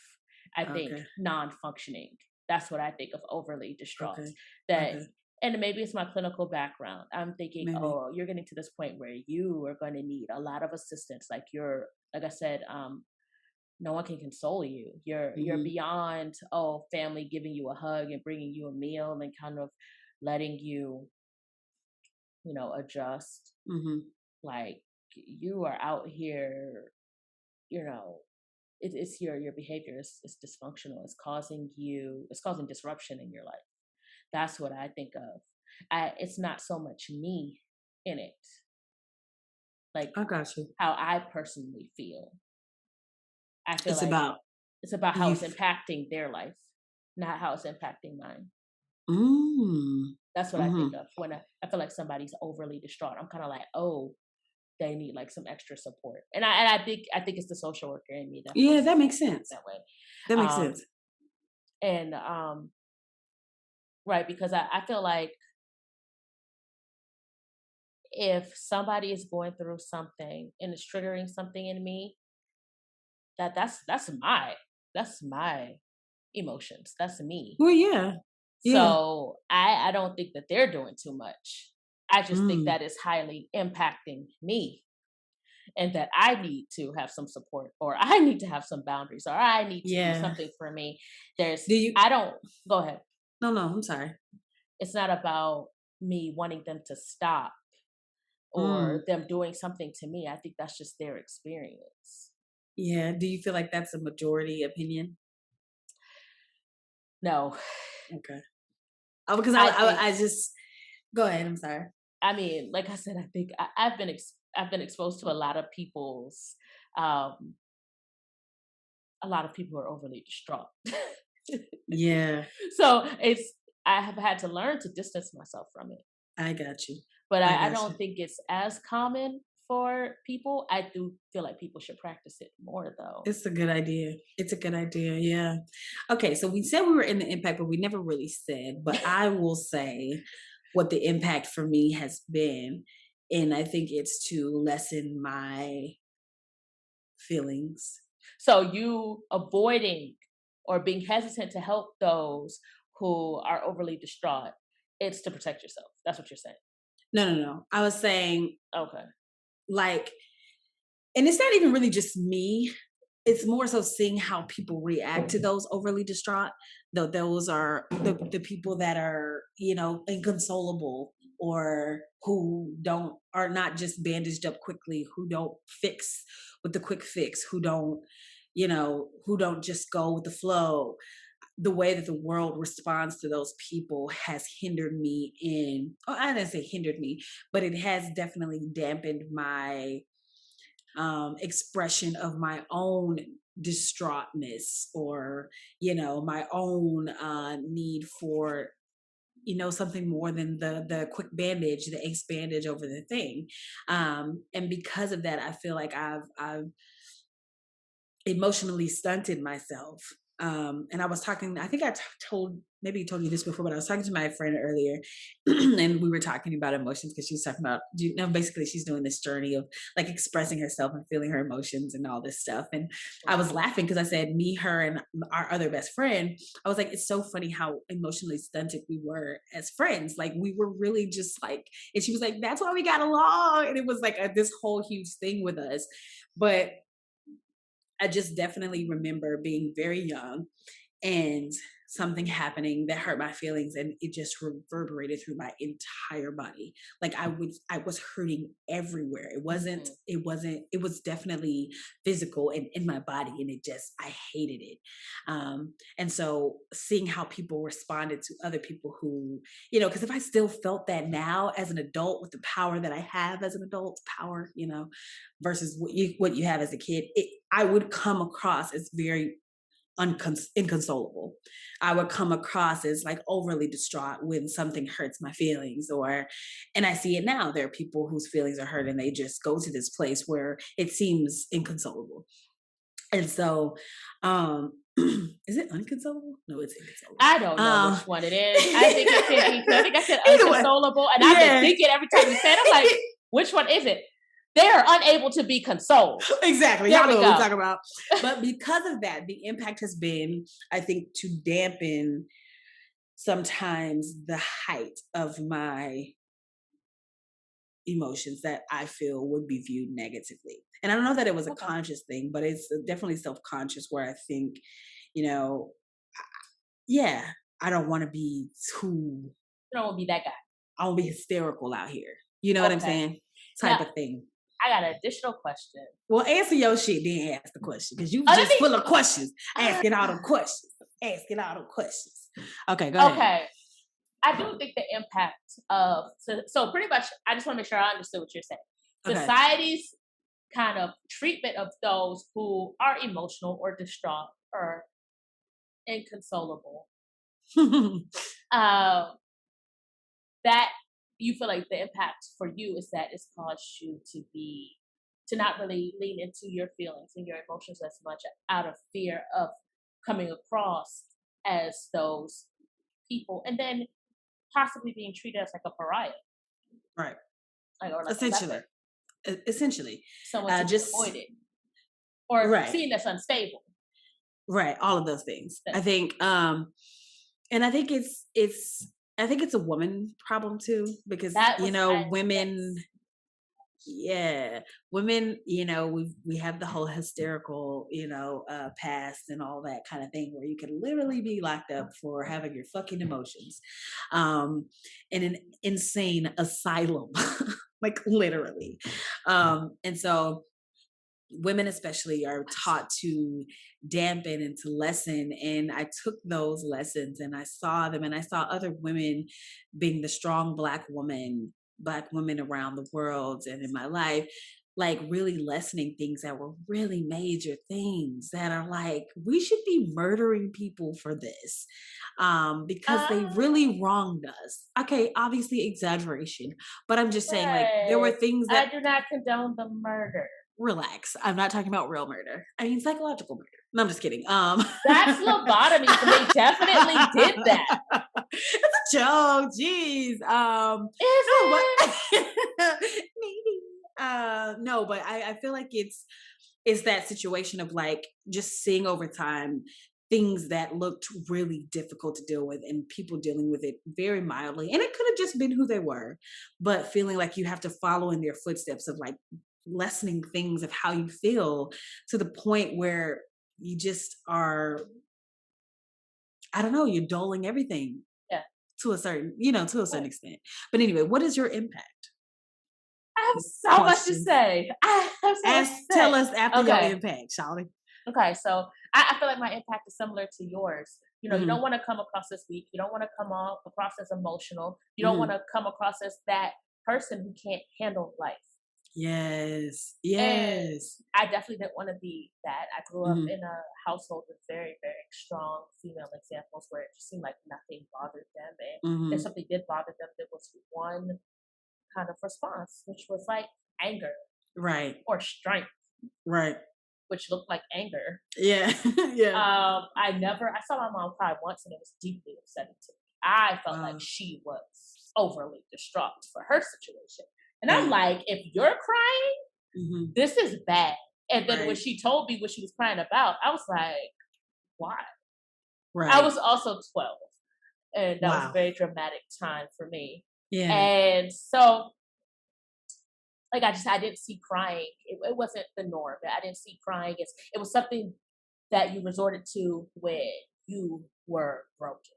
I think Okay. non-functioning. That's what I think of overly distraught. Okay. That Okay. and maybe it's my clinical background. I'm thinking, Maybe. oh, you're getting to this point where you are going to need a lot of assistance. Like like I said, no one can console you. You're Mhm. beyond family giving you a hug and bringing you a meal and kind of letting you adjust. Mhm. Like you are out here, you know, it's your behavior is dysfunctional. It's causing disruption in your life. That's what I think of. It's not so much me in it, like I got you. how I personally feel. I feel It's like about it's about how you. it's impacting their life, not how it's impacting mine. Mm. That's what I think Mhm. of when I feel like somebody's overly distraught. I'm kind of like, oh, they need like some extra support. And I think it's the social worker in me that Yeah, that feels makes sense. that way. That makes Um sense. and right, because I feel like if somebody is going through something and it's triggering something in me, that's my emotions. That's me. Well, yeah. Yeah. So I don't think that they're doing too much. I just think Mm. that is highly impacting me and that I need to have some support or I need to have some boundaries or I need to do Yeah. something for me. There's Do you I don't go ahead. No, no, I'm sorry. It's not about me wanting them to stop Mm. or them doing something to me. I think that's just their experience. Yeah. Do you feel like that's a majority opinion? No. Okay. Oh, because I think, I just go ahead. I'm sorry. I mean, like I said, I think I've been exposed to um, a lot of people who are overly distraught. Yeah, So I have had to learn to distance myself from it. I got you. But I I got don't you. think it's as common for people. I do feel like people should practice it more though. It's a good idea. It's a good idea. Yeah. Okay. So we said we were in the impact, but we never really said. But I will say what the impact for me has been. And I think it's to lessen my feelings. So you avoiding or being hesitant to help those who are overly distraught, it's to protect yourself. That's what you're saying. No, no, no. I was saying, Okay. like, and it's not even really just me. It's more so seeing how people react to those overly distraught. Though those are the people that are, inconsolable, or who don't are not just bandaged up quickly, who don't fix with the quick fix, who don't just go with the flow. The way that the world responds to those people has hindered me in, oh, I didn't say hindered me, but it has definitely dampened my expression of my own distraughtness, or my own need for something more than the quick bandage, the ace bandage over the thing. And because of that, I feel like I've emotionally stunted myself. And I was talking, I think maybe told you this before, but I was talking to my friend earlier and we were talking about emotions, because she was talking about, basically she's doing this journey of like expressing herself and feeling her emotions and all this stuff. And I was laughing because I said, me, her, and our other best friend, I was like, it's so funny how emotionally stunted we were as friends. Like we were really just like, and she was like, that's why we got along. And it was like this whole huge thing with us. But I just definitely remember being very young and something happening that hurt my feelings, and it just reverberated through my entire body. Like I was hurting everywhere. Mhm. It was definitely physical and in my body, and I hated it. And so seeing how people responded to other people who, because if I still felt that now as an adult, with the power that I have as an adult, power, versus what you have as a kid, I would come across as very inconsolable. I would come across as like overly distraught when something hurts my feelings, and I see it now. There are people whose feelings are hurt and they just go to this place where it seems inconsolable. And so, is it unconsolable? No, it's inconsolable. I don't know which one it is. I think it could be. I think I said Either way, unconsolable, and I've been yeah. thinking every time you said, I'm like, which one is it? They are unable to be consoled. Exactly. There Y'all we know go. what we're talking about. But because of that, the impact has been, I think, to dampen sometimes the height of my emotions that I feel would be viewed negatively. And I don't know that it was a Okay. conscious thing, but it's definitely self-conscious, where I think, you know, yeah, I don't want to be too, You don't want to be that guy. I want to be hysterical out here. You know what I'm Okay. saying? Type Now, of thing. I got an additional question. Well, answer your shit, then ask the question, because you Oh, just full of questions. Asking all them questions. Asking all them questions. Okay, go ahead. Okay. I do think the impact of, so pretty much, I just want to make sure I understood what you're saying. Okay. Society's kind of treatment of those who are emotional or distraught or inconsolable, um, that you feel like the impact for you is that it's caused you to not really lean into your feelings and your emotions as much, out of fear of coming across as those people, and then possibly being treated as like a pariah, Right. or like a Essentially. leper, Essentially. someone to be Just avoided, or right. seen as unstable. Right. All of those things. I think and I think it's a woman problem too, because That was my women, yes. yeah, women, we have the whole hysterical, past and all that kind of thing, where you can literally be locked up for having your fucking emotions, in an insane asylum, like literally. And so women especially are taught to dampen and to lessen, and I took those lessons and I saw them, and I saw other women being the strong black women around the world and in my life, like really lessening things that were really major things that are like, we should be murdering people for this, because they Ah, really wronged us. Okay, obviously exaggeration, but I'm just saying, like, there were right. things I that, do not condone the murder. relax. I'm not talking about real murder. I mean psychological murder. No, I'm just kidding. That's lobotomies, and they definitely did that. It's a joke. Jeez. Is No, it? but maybe. No, but I feel like it's that situation of like just seeing over time things that looked really difficult to deal with and people dealing with it very mildly. And it could have just been who they were, but feeling like you have to follow in their footsteps of like lessening things of how you feel to the point where you just are, I don't know, you're doling everything Yeah. to a certain, to a certain Right. extent. But anyway, what is your impact? I have so much to Question. say. I have so much Ask, to tell say. us after your Okay. impact, Charlie. Okay. So I feel like my impact is similar to yours. You don't Hmm. want to come across as weak. You don't want to come across as emotional. You don't want Hmm. to come across as that person who can't handle life. Yes. And Yes. I definitely didn't want to be that. I grew up Hmm. in a household with very, very strong female examples where it just seemed like nothing bothered them. And if Hmm. something did bother them, there was one kind of response, which was like anger Right. or strength, Right. which looked like anger. Yeah. Yeah. I saw my mom cry once and it was deeply upsetting to me. I felt like Wow. she was overly distraught for her situation. And I'm Damn. like, if you're crying, Hmm. this is bad. And then when Right. she told me what she was crying about, I was like, why? I Right. was also 12. And that was a Wow. very dramatic time for me. Yeah. And so, like, I didn't see crying. It wasn't the norm. I didn't see crying. It was something that you resorted to when you were broken.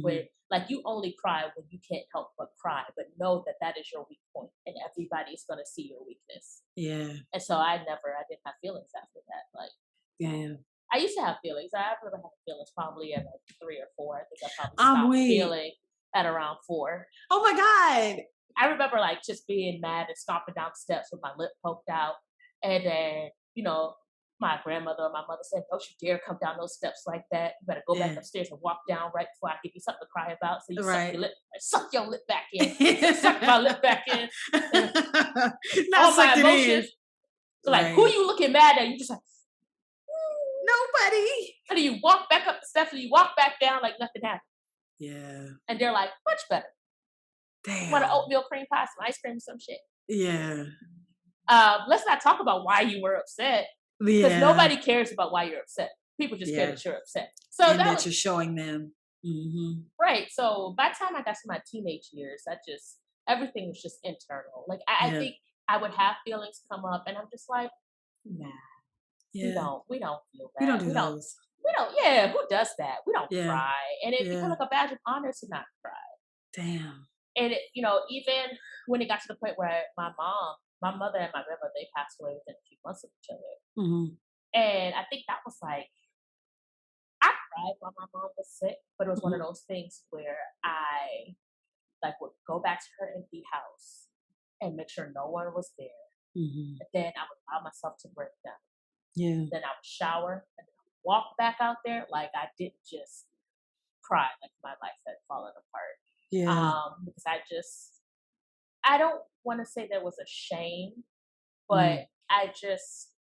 Where, Hmm. like, you only cry when you can't help but cry, but know that that is your weak point and everybody's going to see your weakness. Yeah. And so I didn't have feelings after that. Like, Yeah. I used to have feelings. I remember having feelings probably at like 3 or 4. I think I probably I'm stopped weak. feeling at around 4. Oh my God. I remember like just being mad and stomping down the steps with my lip poked out. And then, my grandmother or my mother said, don't you dare come down those steps like that. You better go back Yeah. upstairs and walk down right before I give you something to cry about. So you Right. suck your lip back in. So I suck my lip back in. And Not all my sucked it in. emotions. So like, who Right. you looking mad at? You just like, Nobody. and then you walk back up the steps and you walk back down like nothing happened. Yeah. And they're like, much better. Want an Damn. oatmeal cream pie, some ice cream, some shit. Yeah. Let's not talk about why you were upset because Yeah. nobody cares about why you're upset. People just care Yeah. that you're upset. So And that that was you're showing them. Hmm. right. So by the time I got to my teenage years, everything was just internal. Like I Yeah. think I would have feelings come up, and I'm just like, nah, Yeah. we don't feel We don't that. do those. We don't. Yeah, who does that? We don't Yeah. cry, and it became Yeah. like a badge of honor to not cry. Damn. And even when it got to the point where my mother and my grandmother, they passed away within a few months of each other. Hmm. And I think that was like, I cried while my mom was sick, but it was one of Hmm. those things where I like would go back to her empty house and make sure no one was there. Hmm. And then I would allow myself to break down. Yeah. Then I would shower and then I would walk back out there like I didn't just cry, like my life had fallen apart. Yeah. Because I don't want to say there was a shame, but Mm. I just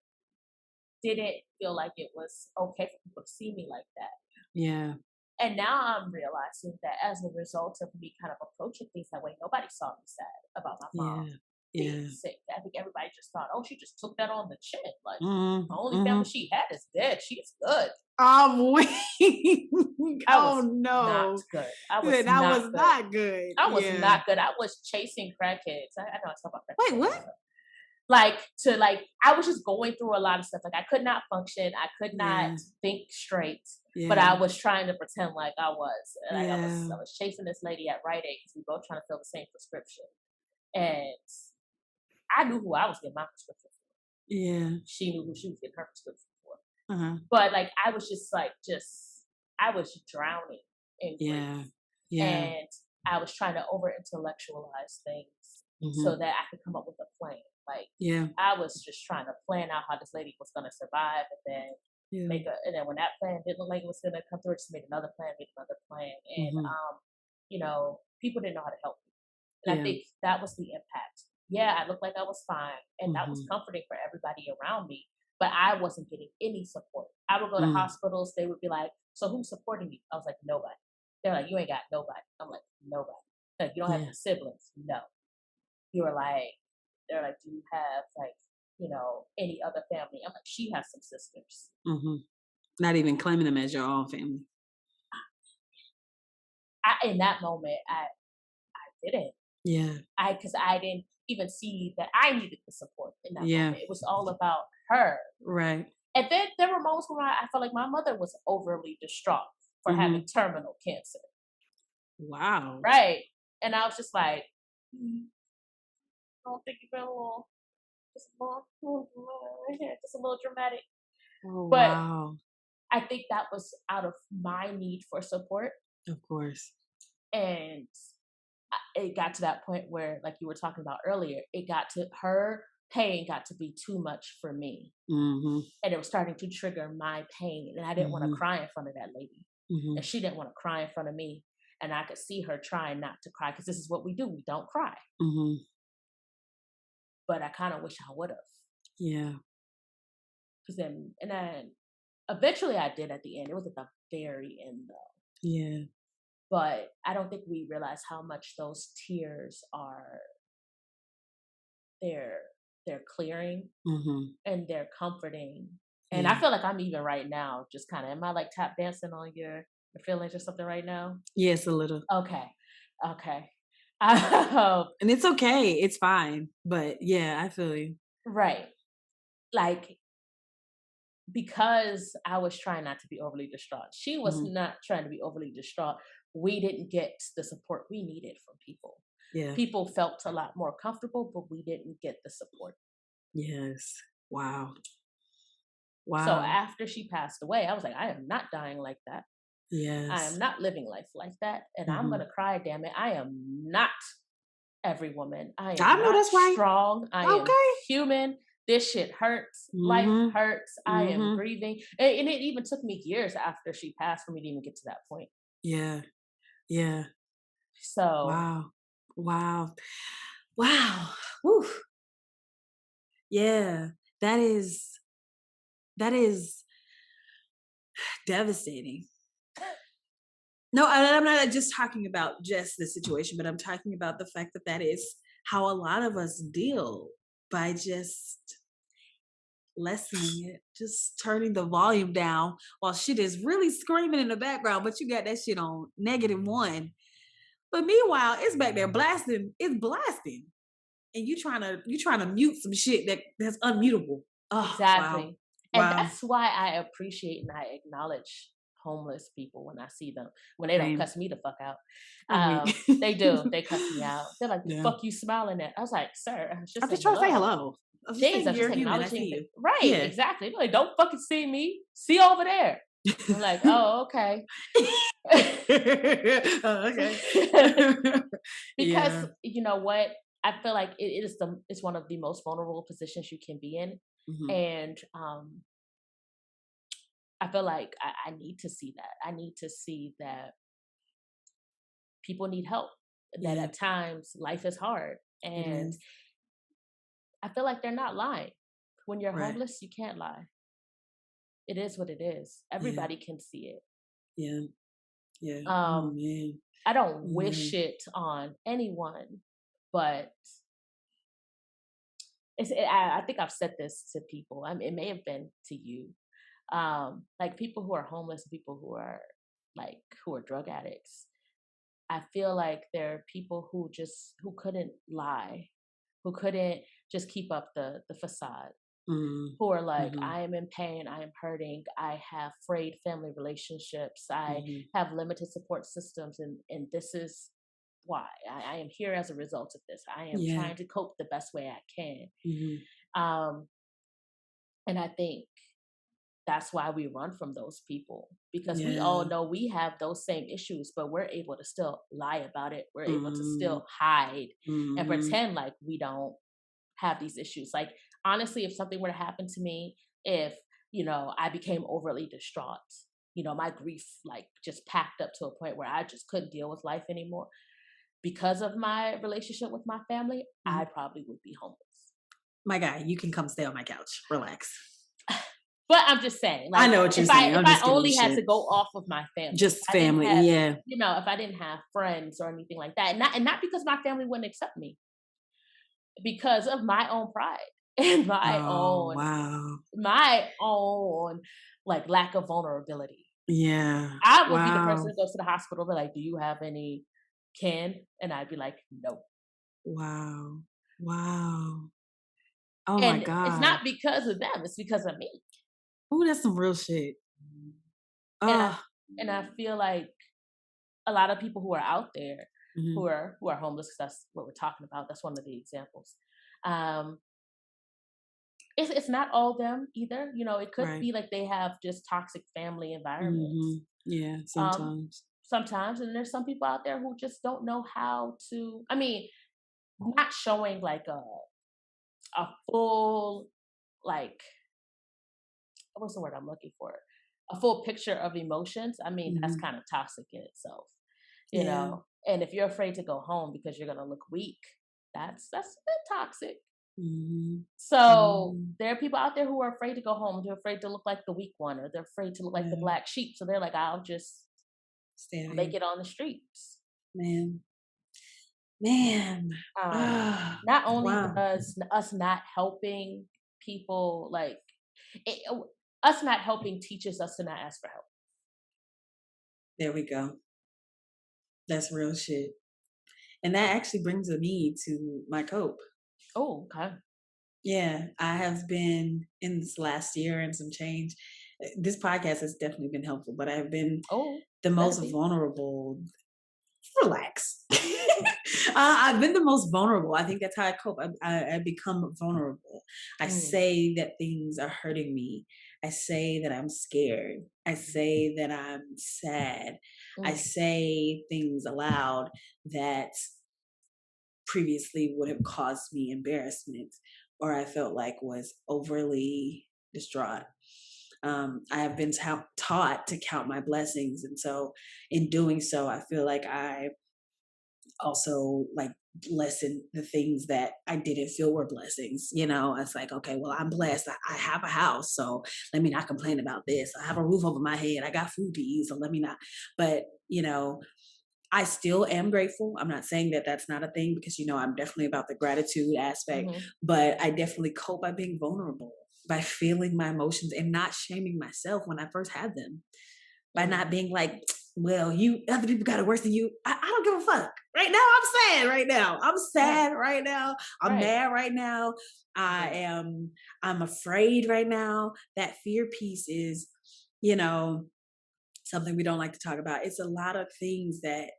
didn't feel like it was okay for people to see me like that. Yeah. And now I'm realizing that as a result of me kind of approaching things that way, nobody saw me sad about my mom Yeah. being Yeah. sick. I think everybody just thought, oh, she just took that on the chin. Like, Hmm. the only family Hmm. she had is dead. She's good. I'm weak. I Oh was not no. good. I was That not was good. not good. I was Yeah. not good. I was chasing crackheads. I know I talk about Wait, crackheads. what? I was just going through a lot of stuff. Like I could not function. I could not Yeah. think straight. But Yeah. I was trying to pretend like I was. Like Yeah. I was chasing this lady at Rite Aid because we both trying to fill the same prescription. And I knew who I was getting my prescription Yeah. She knew who she was getting her prescription for. Uh-huh. But like I was I was drowning in grief. Yeah. Yeah. And I was trying to over intellectualize things so Mm-hmm. that I could come up with a plan. Like Yeah. I was just trying to plan out how this lady was gonna survive and then Yeah. and then when that plan didn't look like it was gonna come through, I just made another plan, and Mm-hmm. people didn't know how to help me. And I Yeah. think that was the impact. Yeah, I looked like I was fine, and that was Mm-hmm. comforting for everybody around me, but I wasn't getting any support. I would go to Mm. hospitals, they would be like, "So who's supporting you?" I was like, "Nobody." They're like, "You ain't got nobody." I'm like, "Nobody." Like, "You don't have Yeah. any siblings?" No. You were like, they're like, "Do you have like, any other family?" I'm like, "She has some sisters." Mm-hmm. Not even claiming them as your own family. In that moment, I didn't. Yeah. Because I didn't even see that I needed the support in that Yeah. moment. It was all about her. Right. And then there were moments where I felt like my mother was overly distraught for Mm-hmm. having terminal cancer. Wow. Right. And I was just like, I don't think you've been just a little dramatic. Oh, But wow. I think that was out of my need for support. Of course. And it got to that point where, like you were talking about earlier, it got to her pain got to be too much for me. Mm-hmm. And it was starting to trigger my pain. And I didn't want to Mm-hmm. cry in front of that lady. Mm-hmm. And she didn't want to cry in front of me. And I could see her trying not to cry because this is what we do. We don't cry. Mm-hmm. But I kind of wish I would have. Yeah. And then eventually I did at the end. It was at the very end though. Yeah. But I don't think we realize how much those tears are they're clearing Mm-hmm. and they're comforting. And I Yeah. feel like I'm even right now, just kind of, am I like tap dancing on your feelings or something right now? Yes, a little. Okay. Okay. Um, And it's okay. It's fine. But yeah, I feel you. right. Like, because I was trying not to be overly distraught. She was Mm-hmm. not trying to be overly distraught. We didn't get the support we needed from people. Yeah. People felt a lot more comfortable, but we didn't get the support. Yes. Wow. So Wow. after she passed away, I was like, I am not dying like that. I am Yes. not living life like that. And I'm Mm-hmm. going to cry, damn it. I am not every woman. I I am know not that's right. strong. I am Okay. human. This shit hurts. Life Mm-hmm. hurts. I am Mm-hmm. grieving. And it even took me years after she passed for me to even get to that point. Yeah. Yeah. So, Wow. Wow. Wow. Woo. Yeah. That is devastating. No, I'm not just talking about just the situation, but I'm talking about the fact that that is how a lot of us deal, by just lessening it, just turning the volume down while shit is really screaming in the background, but you got that shit on -1. But meanwhile, it's back there blasting, it's blasting. And you trying to mute some shit that's unmutable. Oh, wow. exactly. And Wow. that's why I appreciate and I acknowledge homeless people when I see them, when they don't Same. cuss me the fuck out. I mean, They do. They cuss me out. They're like, the yeah. fuck you smiling at? I was like, sir, I was just I'm just saying trying to say hello. hello. I was just Jeez, saying I was just you're human. I acknowledging see you. right, Yeah. exactly. They're like, don't fucking see me. See over there. I'm like, oh, okay. Oh, okay. Because Yeah. you know what? I feel like it's one of the most vulnerable positions you can be in. Mhm. And I feel like I need to see that. I need to see that people need help. That Yeah, at times life is hard. it And is. I feel like they're not lying. When you're Right. homeless, you can't lie. It is what it is. Yeah. Everybody can see it. Yeah. Yeah. Oh Um, man. I don't Oh wish man. it on anyone, but I think I've said this to people. I mean, it may have been to you. Like people who are homeless, people who are drug addicts. I feel like there are people who couldn't lie, who couldn't just keep up the facade, Mhm. who are like, Mhm. I am in pain, I am hurting, I have frayed family relationships, I Mhm. have limited support systems, and this is why I am here as a result of this. I am Yeah. trying to cope the best way I can. Mhm. Um, And I think that's why we run from those people, because we all Yeah. know we have those same issues, but we're able to still lie about it. We're able to Mm-hmm. still hide and Mm-hmm. pretend like we don't have these issues. Like, honestly, if something were to happen to me, if, I became overly distraught, my grief like just packed up to a point where I just couldn't deal with life anymore because of my relationship with my family, Mm-hmm. I probably would be homeless. My guy, you can come stay on my couch. Relax. But I'm just saying, I like, know what you're if I saying. if I'm I just giving you only had shit. to go off of my family, if Just I didn't family. have, Yeah. if I didn't have friends or anything like that, and not because my family wouldn't accept me, because of my own pride and Oh, wow. my own like lack of vulnerability. Yeah. I would be the person Wow. that goes to the hospital, be like, "Do you have any kin?" And I'd be like, "No." Wow. Wow. Oh my And it's God. not because of them; it's because of me. Oh, that's some real shit. And I Oh. and I feel like a lot of people who are out there Mhm. who are homeless, 'cause that's what we're talking about. That's one of the examples. Um, it's not all them either. It could Right. be like they have just toxic family environments. Mhm. Yeah, Um, sometimes. sometimes, and there's some people out there who just don't know how to. I mean, not showing like a full, like, what's the word I'm looking for? A full picture of emotions. I mean, that's Mhm. kind of toxic in itself, you Yeah. know. And if you're afraid to go home because you're gonna look weak, that's a bit toxic. Mhm. So Mhm. there are people out there who are afraid to go home. They're afraid to look like the weak one, or they're afraid to look like the Yeah. black sheep. So they're like, I'll just Stay out make here. it on the streets. Man. Man. Um, Ah. not only Wow. does us not helping people, like, it, us not helping teaches us to not ask for help. There we go. That's real shit. And that actually brings me to my cope. Oh, okay. Yeah, I have been in this last year and some change. This podcast has definitely been helpful, but I've been Oh, the better most be. vulnerable. Relax. I've been the most vulnerable. I think that's how I cope. I become vulnerable. I Mm, say that things are hurting me. I say that I'm scared. I say that I'm sad. I mm, say things aloud that previously would have caused me embarrassment or I felt like was overly distraught. I have been taught to count my blessings. And so in doing so, I feel like I also like lessen the things that I didn't feel were blessings. It's like, okay, well, I'm blessed. I have a house. So let me not complain about this. I have a roof over my head. I got food to eat. So let me not. But, I still am grateful. I'm not saying that that's not a thing because, I'm definitely about the gratitude aspect, hmm but I definitely cope by being vulnerable, by feeling my emotions and not shaming myself when I first had them, by not mm, being like, well, you other people got it worse than you. I don't give a fuck. Right now, I'm sad right now. I'm right, sad right now. I'm right, mad right now. I yeah. am, I'm afraid right now. That fear piece is, you know, something we don't like to talk about. It's a lot of things that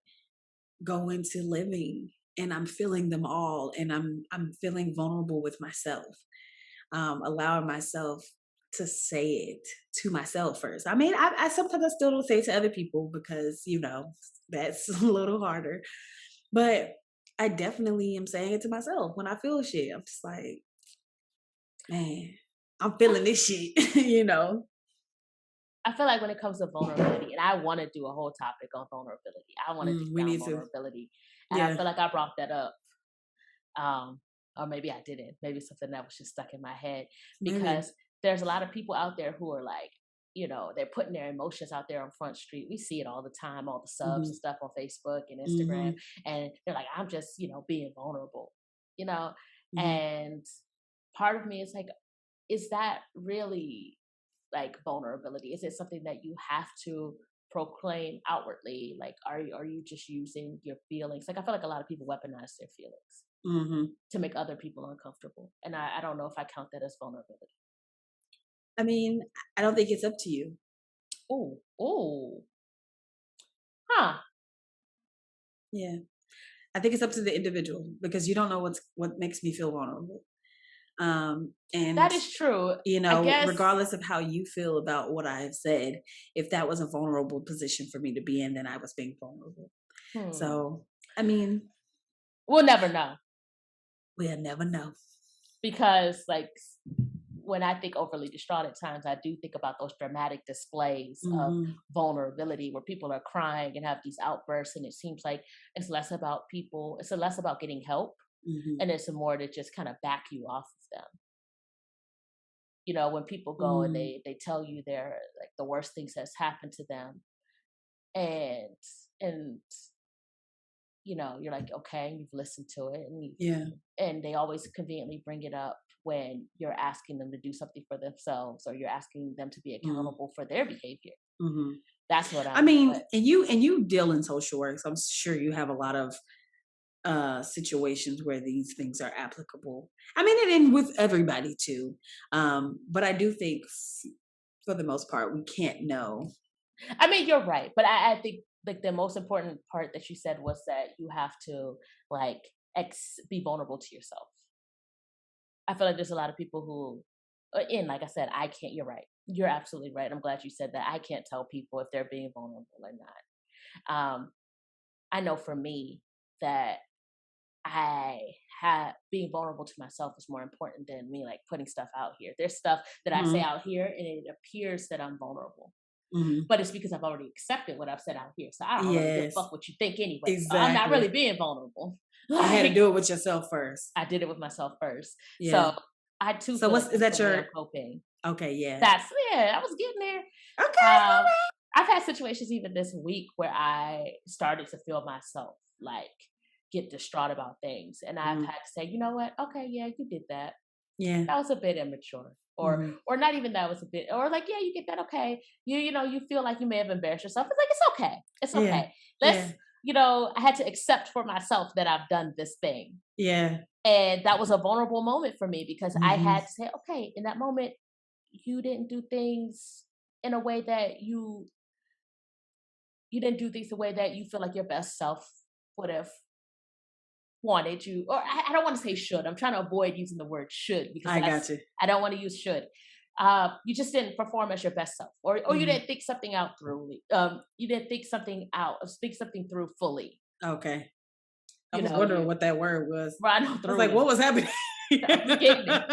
go into living and I'm feeling them all and I'm feeling vulnerable with myself, allowing myself to say it to myself first. I mean, I sometimes I still don't say it to other people because that's a little harder, but I definitely am saying it to myself when I feel shit. I'm just like, man, I'm feeling this shit. I feel like when it comes to vulnerability, and I want to do a whole topic on vulnerability. I want to deep We down need to. vulnerability, and I Yeah. feel like I brought that up, or maybe I didn't. Maybe something that was just stuck in my head, Maybe. because there's a lot of people out there who are like, they're putting their emotions out there on Front Street. We see it all the time, all the subs and Hmm. stuff on Facebook and Instagram, Hmm. and they're like, I'm just, being vulnerable, you know, Hmm. and part of me is like, is that really like vulnerability? Is it something that you have to proclaim outwardly? Like, are you just using your feelings? Like, I feel like a lot of people weaponize their feelings Hmm. to make other people uncomfortable, and I don't know if I count that as vulnerability. I mean, I don't think it's up to you. Oh, oh, huh? Yeah. I think it's up to the individual because you don't know what makes me feel vulnerable. And That is true. I guess. regardless of how you feel about what I have said, if that was a vulnerable position for me to be in, then I was being vulnerable. So, I mean, we'll never know. We'll never know. Because, like, when I think overly distraught at times, I do think about those dramatic displays of vulnerability where people are crying and have these outbursts, and it seems like it's less about people, it's less about getting help, and it's more to just kind of back you off of them. You know, when people go and they tell you they're like the worst things that's happened to them, and you know, you're like, okay, you've listened to it, and they always conveniently bring it up when you're asking them to do something for themselves, or you're asking them to be accountable for their behavior. That's what I mean, and you deal in social work, so I'm sure you have a lot of situations where these things are applicable. I mean, and with everybody too. But I do think for the most part, we can't know. I mean, you're right. But I think like the most important part that you said was that you have to like be vulnerable to yourself. I feel like there's a lot of people who, like I said, I can't, you're right. You're absolutely right. I'm glad you said that. I can't tell people if they're being vulnerable or not. I know for me that being vulnerable to myself is more important than me like putting stuff out here. There's stuff that I say out here and it appears that I'm vulnerable. But it's because I've already accepted what I've said out here. So I don't really give a fuck what you think anyway. Exactly. So I'm not really being vulnerable. You had to do it with yourself first. I did it with myself first. Yeah. So I too. So is that your coping? Okay, yeah. I was getting there. Okay. I've had situations even this week where I started to feel myself like get distraught about things, and I've had to say, you know what? Okay, yeah, you did that. Yeah, that was a bit immature, or not even that was a bit, or like, yeah, you get that. Okay, you know, you feel like you may have embarrassed yourself. It's like it's okay. It's okay. Let's. You know, I had to accept for myself that I've done this thing. Yeah. And that was a vulnerable moment for me because I had to say, okay, in that moment, you didn't do things in a way that you didn't do things the way that you feel like your best self would have wanted you. Or I don't want to say should. I'm trying to avoid using the word should because I don't want to use should. You just didn't perform as your best self, or you didn't think something out through. You didn't think something out, or think something through fully. Okay. I was wondering what that word was. Right, I was like, what was happening? I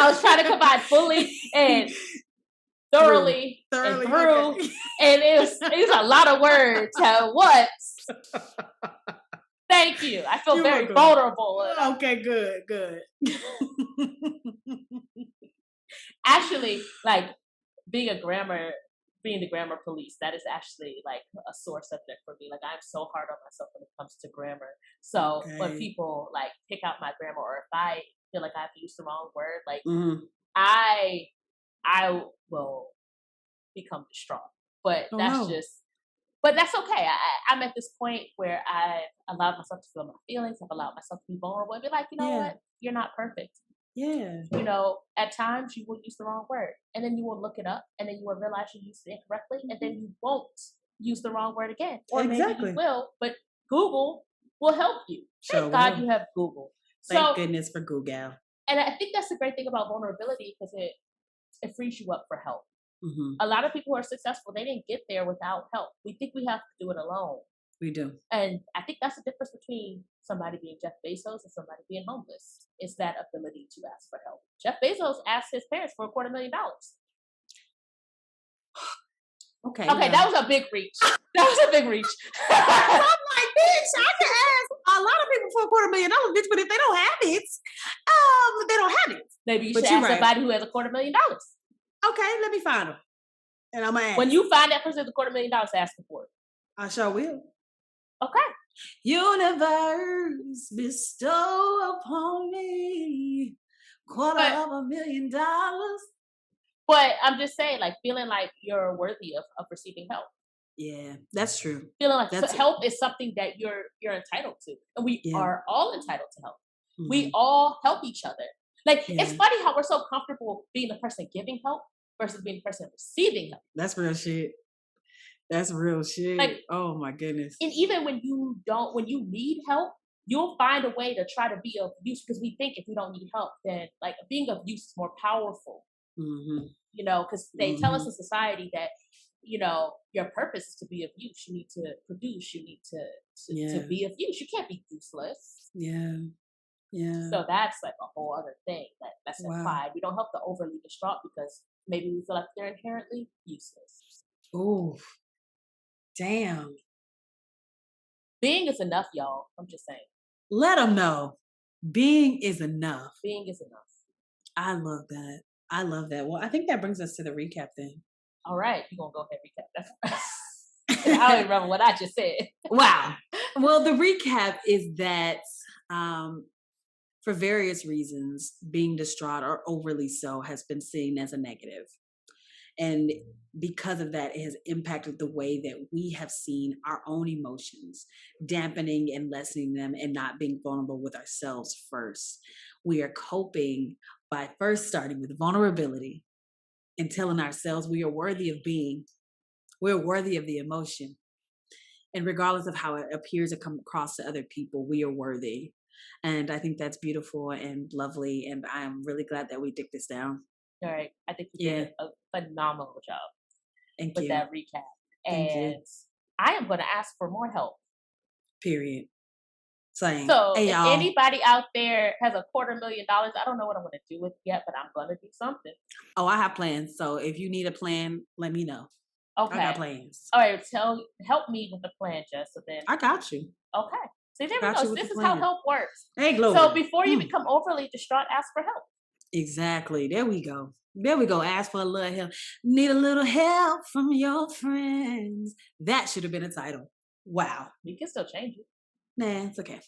was trying to combine fully and thoroughly and through, and it was a lot of words at once. Thank you. I feel very vulnerable. Okay, good. Actually, like being the grammar police, that is actually like a sore subject for me. Like I'm so hard on myself when it comes to grammar. So when people like pick out my grammar, or if I feel like I've used the wrong word, like I will become distraught. But but that's okay. I'm at this point where I allowed myself to feel my feelings. I've allowed myself to be vulnerable and be like, you know what? You're not perfect. Yeah. You know, at times you will use the wrong word, and then you will look it up, and then you will realize you used it incorrectly, and then you won't use the wrong word again. Or maybe you will, but Google will help you. Thank God you have Google. Thank goodness for Google. And I think that's the great thing about vulnerability, because it frees you up for help. A lot of people who are successful, they didn't get there without help. We think we have to do it alone. We do. And I think that's the difference between somebody being Jeff Bezos and somebody being homeless. It's that ability to ask for help. Jeff Bezos asked his parents for $250,000. Okay, that was a big reach. I'm like, bitch, I can ask a lot of people for $250,000, bitch, but if they don't have it, they don't have it. Maybe you should ask somebody who has $250,000. Okay, let me find them. And I'm gonna ask. When you find that person with $250,000, ask them for it. I sure will. Okay. Universe, bestow upon me $250,000. But I'm just saying, like, feeling like you're worthy of receiving help. Yeah, that's true. Feeling like help is something that you're entitled to, and we are all entitled to help. We all help each other. Like, it's funny how we're so comfortable being the person giving help versus being the person receiving help. That's real shit. That's real shit. Like, oh my goodness. And even when you need help, you'll find a way to try to be of use because we think if we don't need help, then like being of use is more powerful. Mm-hmm. You know, because they tell us in society that your purpose is to be of use. You need to produce. You need to be of use. You can't be useless. Yeah. Yeah. So that's like a whole other thing that's implied. We don't help the overly distraught because maybe we feel like they're inherently useless. Oh, damn. Being is enough, y'all. I'm just saying. Let them know. Being is enough. Being is enough. I love that. I love that. Well, I think that brings us to the recap then. All right. You're going to go ahead and recap. I don't even remember what I just said. Wow. Well, the recap is that for various reasons, being distraught or overly so has been seen as a negative. And because of that, it has impacted the way that we have seen our own emotions, dampening and lessening them and not being vulnerable with ourselves first. We are coping by first starting with vulnerability and telling ourselves we are worthy of being. We're worthy of the emotion. And regardless of how it appears to come across to other people, we are worthy. And I think that's beautiful and lovely. And I'm really glad that we dig this down. All right. I think you did a phenomenal job with that recap. And I am going to ask for more help. Period. Saying, so hey, if anybody out there has $250,000, I don't know what I'm going to do with it yet, but I'm going to do something. Oh, I have plans. So if you need a plan, let me know. Okay. I got plans. All right. Help me with the plan, Jess. So then I got you. Okay. See, there we go. This is how help works. Hey, Glory. So before you become overly distraught, ask for help. Exactly. There we go. There we go. Ask for a little help. Need a little help from your friends. That should have been a title. Wow. You can still change it. Nah, it's okay.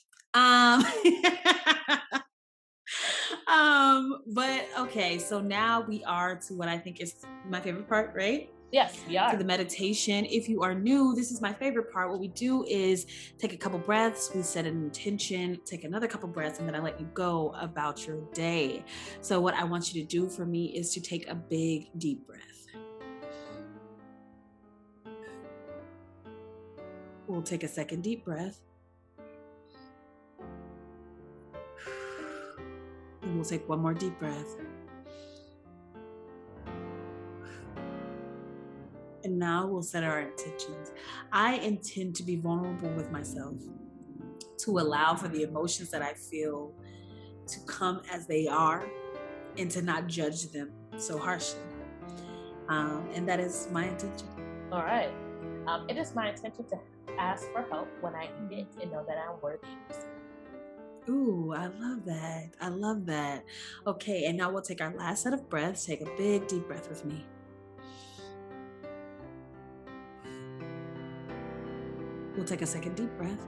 But okay, so now we are to what I think is my favorite part, right? Yes, we are. To the meditation. If you are new, this is my favorite part. What we do is take a couple breaths, we set an intention, take another couple breaths, and then I let you go about your day. So what I want you to do for me is to take a big, deep breath. We'll take a second deep breath. And we'll take one more deep breath. And now we'll set our intentions. I intend to be vulnerable with myself, to allow for the emotions that I feel to come as they are and to not judge them so harshly. And that is my intention. All right. It is my intention to ask for help when I need it and know that I'm worthy. Ooh, I love that. I love that. Okay, and now we'll take our last set of breaths. Take a big, deep breath with me. We'll take a second deep breath.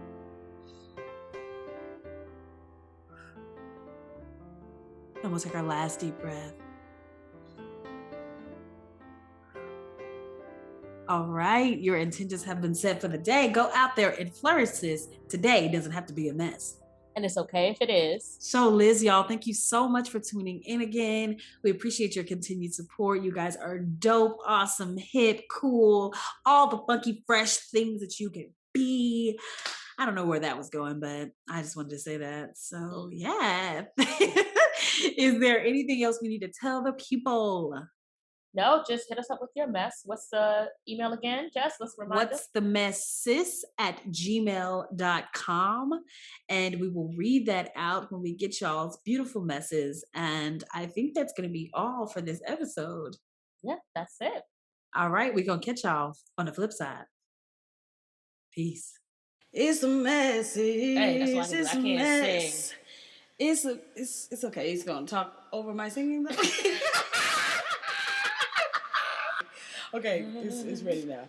And we'll take our last deep breath. All right, your intentions have been set for the day. Go out there and flourish, sis. Today doesn't have to be a mess. And it's okay if it is. So Liz, y'all, thank you so much for tuning in again. We appreciate your continued support. You guys are dope, awesome, hip, cool, all the funky, fresh things that you can be. I don't know where that was going, but I just wanted to say that. So yeah. Is there anything else we need to tell the people? No, just hit us up with your mess. What's the email again, Jess? Let's remind us. What's the mess, sis@gmail.com. And we will read that out when we get y'all's beautiful messes. And I think that's going to be all for this episode. Yeah, that's it. All right, we're going to catch y'all on the flip side. Peace. It's a mess. Hey, that's why I can't sing. It's okay. He's going to talk over my singing though. Okay, it's ready now.